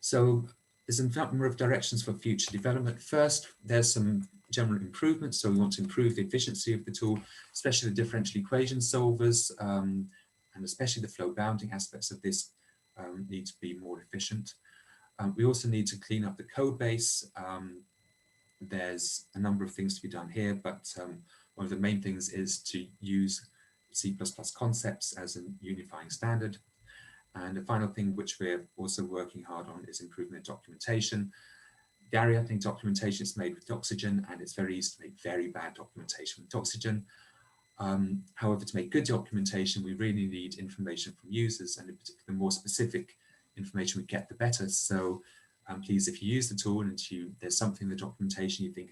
So there's a number of directions for future development. First, there's some general improvements. So we want to improve the efficiency of the tool, especially the differential equation solvers, and especially the flow bounding aspects of this need to be more efficient. We also need to clean up the code base. There's a number of things to be done here, but one of the main things is to use C++ concepts as a unifying standard. And the final thing which we're also working hard on is improving the documentation. The Ariadne documentation is made with Doxygen, and it's very easy to make very bad documentation with Doxygen. However, to make good documentation, we really need information from users, and in particular, the more specific information we get, the better. So please, if you use the tool and there's something in the documentation you think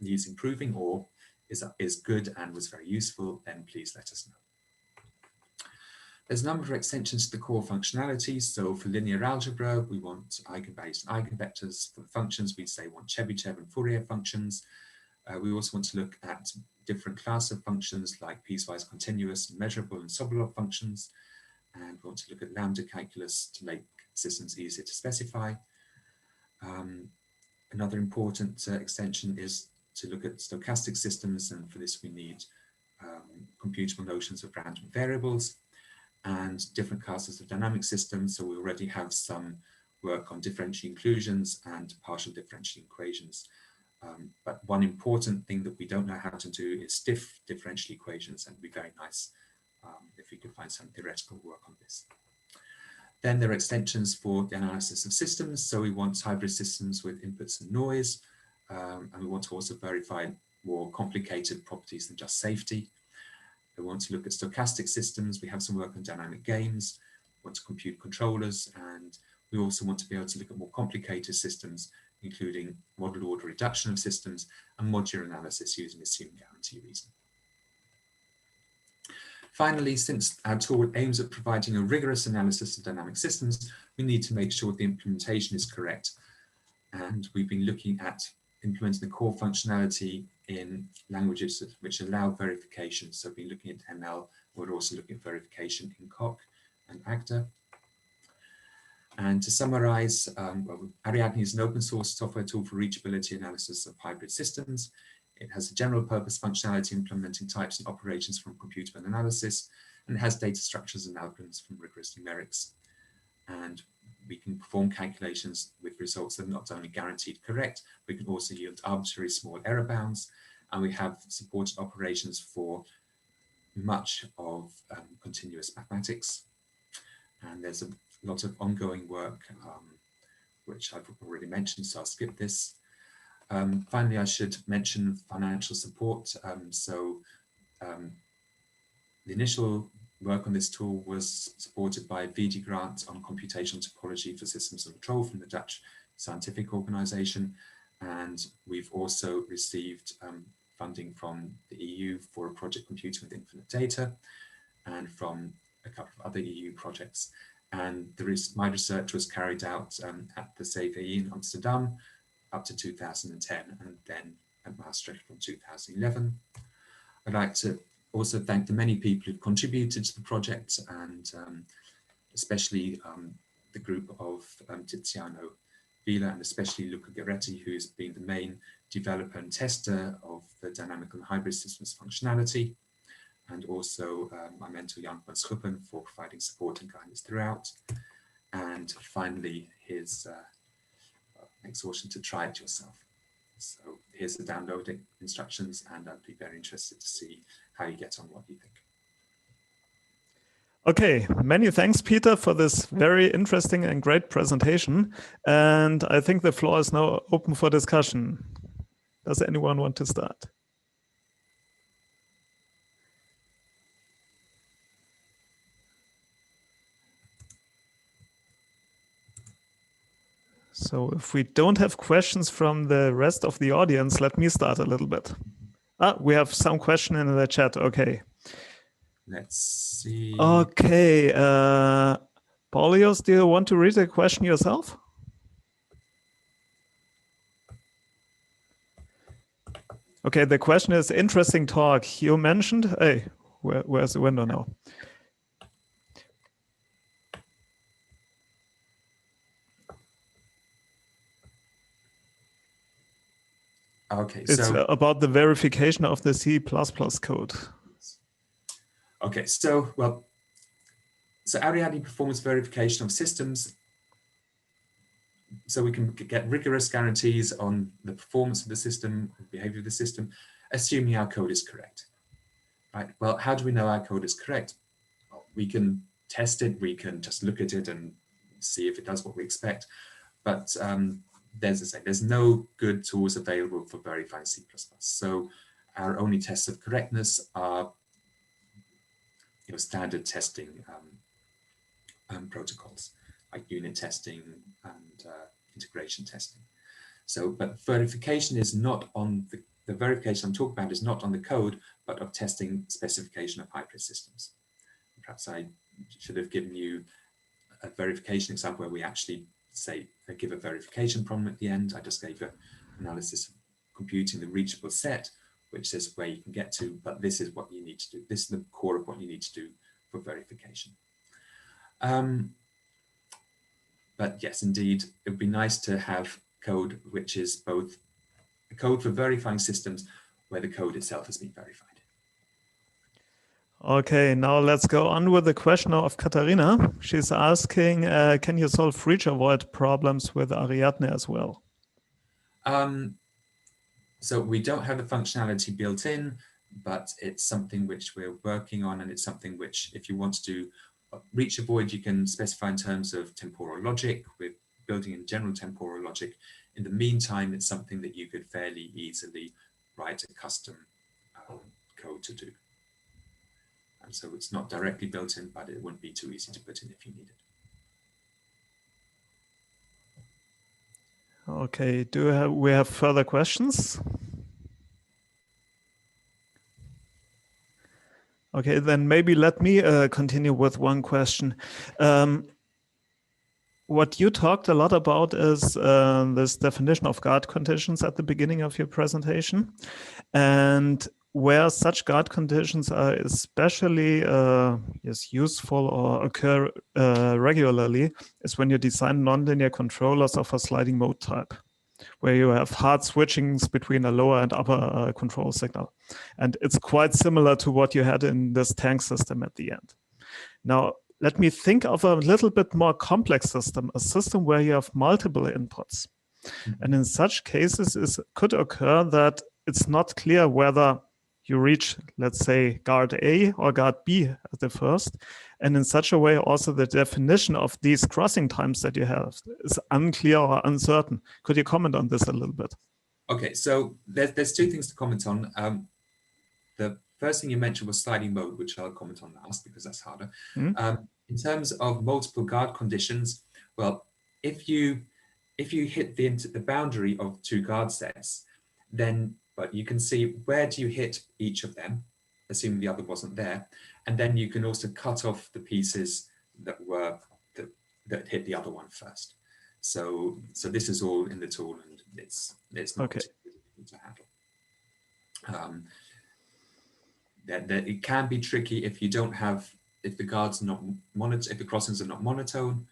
needs improving or is good and was very useful, then please let us know. There's a number of extensions to the core functionality. So for linear algebra, we want eigenvalues and eigenvectors. For functions, we say we want Chebyshev and Fourier functions. We also want to look at different classes of functions like piecewise continuous and measurable and Sobolev functions. And we want to look at lambda calculus to make systems easier to specify. Another important extension is to look at stochastic systems, and for this we need computable notions of random variables and different classes of dynamic systems. So we already have some work on differential inclusions and partial differential equations. But one important thing that we don't know how to do is stiff differential equations, and it'd be very nice if we could find some theoretical work on this. Then there are extensions for the analysis of systems. So we want hybrid systems with inputs and noise, and we want to also verify more complicated properties than just safety. We want to look at stochastic systems. We have some work on dynamic games. We want to compute controllers, and we also want to be able to look at more complicated systems, including model order reduction of systems and modular analysis using assumed guarantee reasoning. Finally, since our tool aims at providing a rigorous analysis of dynamic systems, we need to make sure the implementation is correct. And we've been looking at implementing the core functionality in languages which allow verification. So we've been looking at ML, we're also looking at verification in Coq and Agda. And to summarize, Ariadne is an open source software tool for reachability analysis of hybrid systems. It has a general purpose functionality implementing types and operations from computable analysis, and it has data structures and algorithms from rigorous numerics. And we can perform calculations with results that are not only guaranteed correct, we can also yield arbitrary small error bounds, and we have supported operations for much of continuous mathematics. And there's a lot of ongoing work, which I've already mentioned, so I'll skip this. Finally, I should mention financial support. The initial work on this tool was supported by a VD grant on computational topology for systems of control from the Dutch scientific organization. And we've also received funding from the EU for a project Computing with Infinite Data and from a couple of other EU projects. And my research was carried out at the CVI in Amsterdam up to 2010, and then at Maastricht from 2011. I'd like to also thank the many people who've contributed to the project, and especially the group of Tiziano Vila and especially Luca Guerretti, who has been the main developer and tester of the dynamic and hybrid systems functionality, and also my mentor Jan van Schuppen for providing support and guidance throughout. And finally, his exhortation to try it yourself. So here's the downloading instructions, and I'd be very interested to see how you get on, what you think. Okay, many thanks, Pieter, for this very interesting and great presentation. And I think the floor is now open for discussion. Does anyone want to start? So if we don't have questions from the rest of the audience, let me start a little bit. We have some question in the chat. Okay. Let's see. Okay. Paulius, do you want to read the question yourself? Okay, the question is interesting talk. You mentioned, hey, where's the window now? Okay, it's so about the verification of the C++ code. Okay, so Ariadne performs verification of systems, so we can get rigorous guarantees on the performance of the system, behavior of the system, assuming our code is correct. Right? Well, how do we know our code is correct? Well, we can test it, we can just look at it and see if it does what we expect. But there's no good tools available for verifying C++. So our only tests of correctness are standard testing protocols like unit testing and integration testing. So, but verification is not on the verification I'm talking about is not on the code, but of testing specification of hybrid systems. Perhaps I should have given you a verification example where we actually say give a verification problem at the end. I just gave an analysis of computing the reachable set, which says where you can get to, but this is what you need to do. This is the core of what you need to do for verification. But yes, indeed, it would be nice to have code which is both a code for verifying systems where the code itself has been verified. Okay, now let's go on with the question of Katharina. She's asking, can you solve reach avoid problems with Ariadne as well? So we don't have the functionality built in, but it's something which we're working on, and it's something which, if you want to do reach avoid, you can specify in terms of temporal logic. We're building in general temporal logic. In the meantime, it's something that you could fairly easily write a custom code to do. And so it's not directly built in, but it wouldn't be too easy to put in if you need it. Okay, we have further questions? Okay, then maybe let me continue with one question. What you talked a lot about is this definition of guard conditions at the beginning of your presentation. And where such guard conditions are especially useful or occur regularly is when you design nonlinear controllers of a sliding mode type, where you have hard switchings between a lower and upper control signal. And it's quite similar to what you had in this tank system at the end. Now, let me think of a little bit more complex system, a system where you have multiple inputs. Mm-hmm. And in such cases, it could occur that it's not clear whether you reach, let's say, guard A or guard B at the first. And in such a way, also the definition of these crossing times that you have is unclear or uncertain. Could you comment on this a little bit? Okay, so there's two things to comment on. The first thing you mentioned was sliding mode, which I'll comment on last because that's harder. Mm-hmm. In terms of multiple guard conditions, well, if you hit the boundary of two guard sets, then but you can see where do you hit each of them, assuming the other wasn't there, and then you can also cut off the pieces that that hit the other one first. So this is all in the tool, and it's not okay. Difficult to handle. That it can be tricky if you don't have if the guards are not if the crossings are not monotone.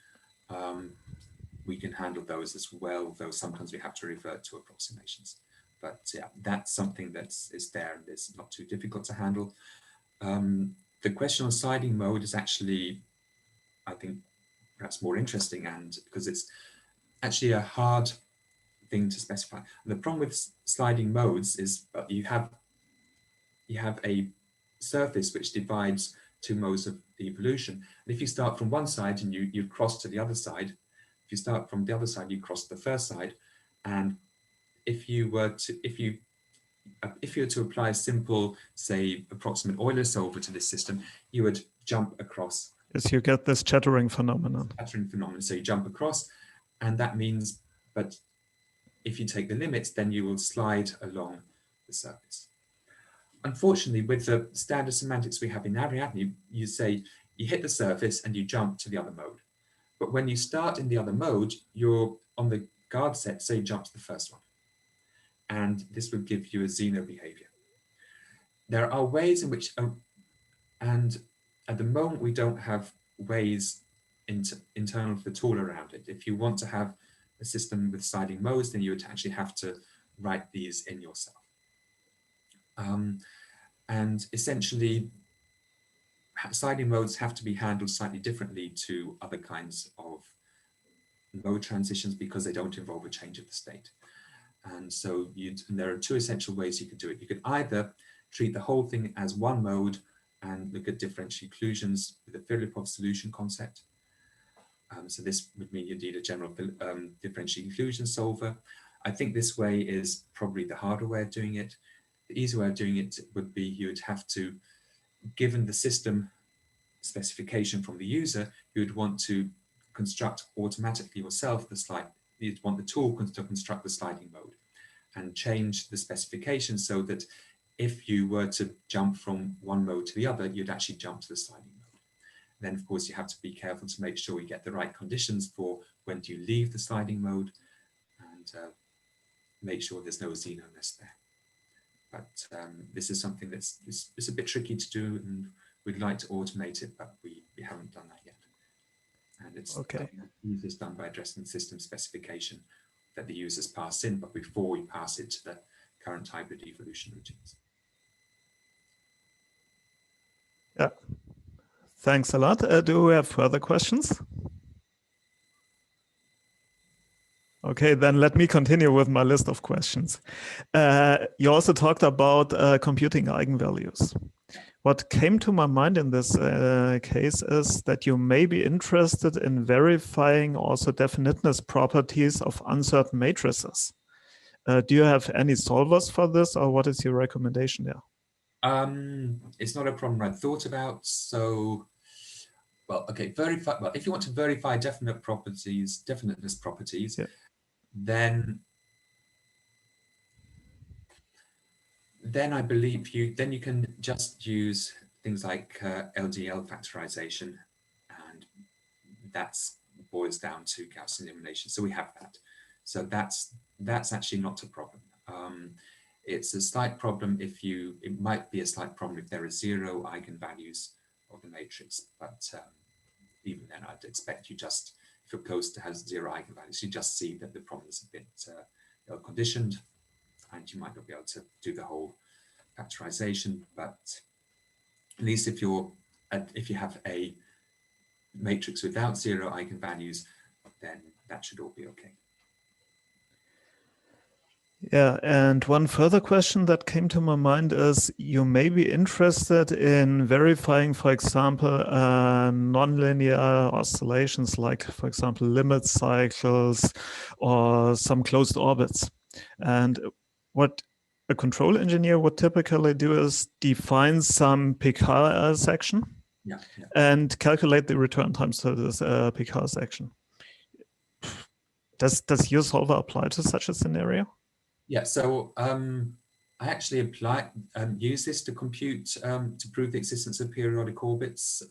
We can handle those as well, though sometimes we have to revert to approximations. But yeah, that's something is there and it's not too difficult to handle. The question on sliding mode is actually, I think, perhaps more interesting, and because it's actually a hard thing to specify. And the problem with sliding modes is you have a surface which divides two modes of the evolution. And if you start from one side and you cross to the other side, if you start from the other side, you cross to the first side, and if you were to apply a simple, say, approximate Euler solver to this system, you would jump across. Yes, you get this chattering phenomenon. So you jump across, and that means, but if you take the limits, then you will slide along the surface. unfortunately, with the standard semantics we have in Ariadne, you say you hit the surface and you jump to the other mode. But when you start in the other mode, you're on the guard set, so you jump to the first one. And this would give you a Zeno behavior. There are ways in which, and at the moment, we don't have ways internal to the tool around it. If you want to have a system with sliding modes, then you would actually have to write these in yourself. And essentially, sliding modes have to be handled slightly differently to other kinds of mode transitions because they don't involve a change of the state. And so there are two essential ways you could do it. You could either treat the whole thing as one mode and look at differential inclusions with the Filipov solution concept. So this would mean you need a general differential inclusion solver. I think this way is probably the harder way of doing it. The easier way of doing it would be you would have to, given the system specification from the user, you would want to construct automatically yourself you'd want the tool to construct the sliding mode and change the specification so that if you were to jump from one mode to the other, you'd actually jump to the sliding mode. Then, of course, you have to be careful to make sure you get the right conditions for when do you leave the sliding mode and make sure there's no Zeno-ness there. But this is something that's it's a bit tricky to do, and we'd like to automate it, but we haven't done that yet. And it's okay. Easiest done by addressing the system specification that the users pass in, but before we pass it to the current hybrid evolution routines. Yeah, thanks a lot. Do we have further questions? Okay, then let me continue with my list of questions. You also talked about computing eigenvalues. What came to my mind in this case is that you may be interested in verifying also definiteness properties of uncertain matrices. Do you have any solvers for this, or what is your recommendation there? It's not a problem I've thought about. So, well, okay, well, if you want to verify definiteness properties, yeah. then I believe you can just use things like LDL factorization, and that boils down to Gaussian elimination. So we have that. So that's actually not a problem. It's a slight problem it might be a slight problem if there are 0 eigenvalues of the matrix, but even then I'd expect you just, if your poster has 0 eigenvalues, you just see that the problem is a bit ill-conditioned, and you might not be able to do the whole factorization, but at least if you have a matrix without 0 eigenvalues, then that should all be okay. Yeah, and one further question that came to my mind is you may be interested in verifying, for example, nonlinear oscillations, like, for example, limit cycles or some closed orbits. And what a control engineer would typically do is define some Picard section and calculate the return times to this Picard section. Does your solver apply to such a scenario? Yeah, so I actually use this to compute, to prove the existence of periodic orbits.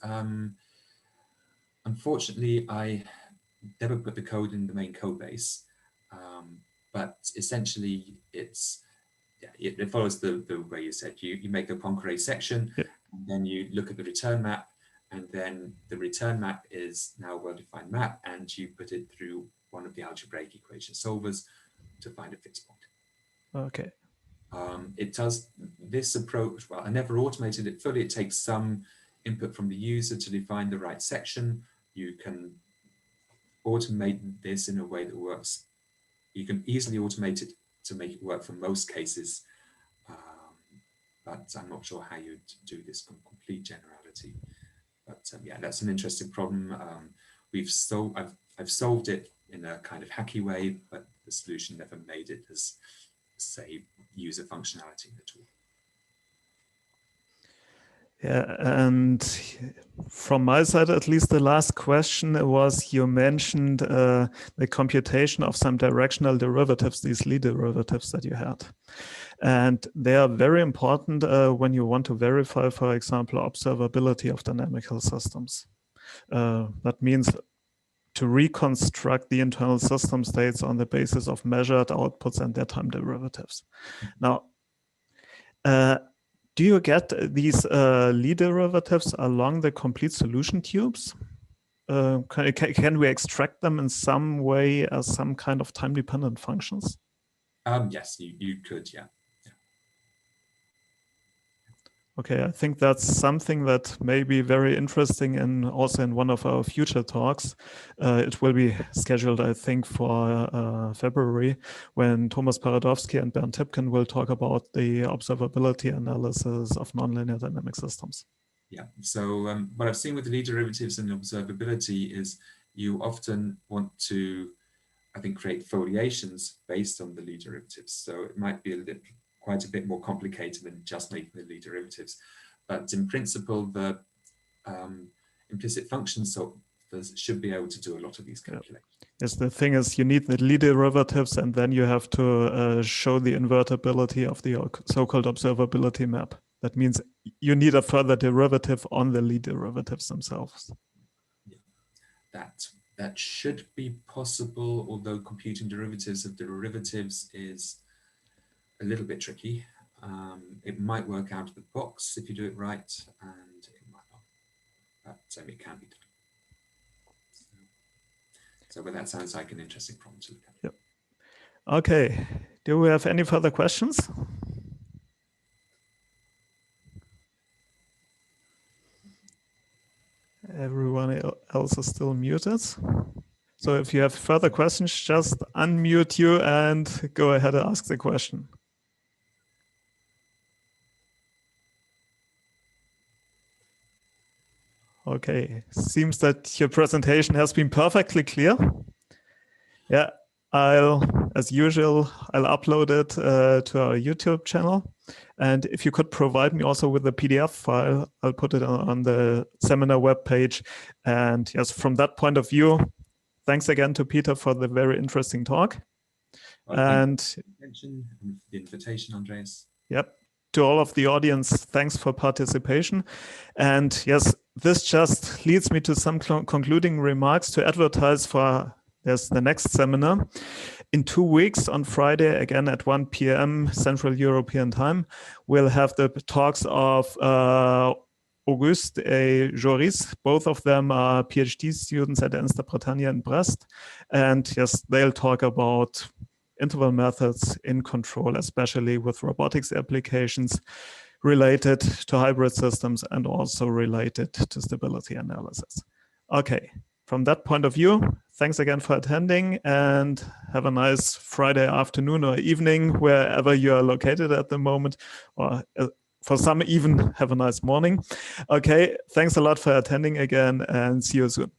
Unfortunately, I never put the code in the main code base, but essentially it follows the way you said. You make a Poincare section, and then you look at the return map, and then the return map is now a well-defined map, and you put it through one of the algebraic equation solvers to find a fixed point. Okay. It does this approach, well, I never automated it fully. It takes some input from the user to define the right section. You can automate this in a way that works. You can easily automate it to make it work for most cases, but I'm not sure how you'd do this from complete generality. But yeah, that's an interesting problem. I've solved it in a kind of hacky way, but the solution never made it as, say, user functionality in the tool. Yeah, and from my side, at least the last question was, you mentioned the computation of some directional derivatives, these Lie derivatives that you had. And they are very important when you want to verify, for example, observability of dynamical systems. That means to reconstruct the internal system states on the basis of measured outputs and their time derivatives. Now, do you get these Lie derivatives along the complete solution tubes? Can we extract them in some way as some kind of time-dependent functions? Yes, you could, yeah. Okay, I think that's something that may be very interesting and also in one of our future talks. It will be scheduled, I think, for February, when Thomas Paradowski and Bernd Tipken will talk about the observability analysis of nonlinear dynamic systems. Yeah, so what I've seen with the Lie derivatives and observability is you often want to, I think, create foliations based on the Lie derivatives. So it might be quite a bit more complicated than just making the Lie derivatives. But in principle, the implicit function solvers should be able to do a lot of these calculations. Yes, the thing is you need the Lie derivatives and then you have to show the invertibility of the so-called observability map. That means you need a further derivative on the Lie derivatives themselves. Yeah. That should be possible, although computing derivatives of derivatives is a little bit tricky. It might work out of the box if you do it right, and it might not. But it can be done. So but that sounds like an interesting problem to look at. Yep. Okay. Do we have any further questions? Everyone else is still muted. So if you have further questions, just unmute you and go ahead and ask the question. Okay, seems that your presentation has been perfectly clear. Yeah, as usual, I'll upload it to our YouTube channel. And if you could provide me also with a PDF file, I'll put it on the seminar webpage. And yes, from that point of view, thanks again to Pieter for the very interesting talk. Well, and the invitation, Andreas. Yep. To all of the audience, thanks for participation. And yes, this just leads me to some concluding remarks to advertise for the next seminar. In 2 weeks on Friday, again at 1 p.m. Central European time, we'll have the talks of Auguste and Joris. Both of them are PhD students at Insta Bretagne in Brest. And yes, they'll talk about interval methods in control, especially with robotics applications related to hybrid systems and also related to stability analysis. Okay, from that point of view, thanks again for attending and have a nice Friday afternoon or evening, wherever you are located at the moment, or for some even have a nice morning. Okay, thanks a lot for attending again and see you soon.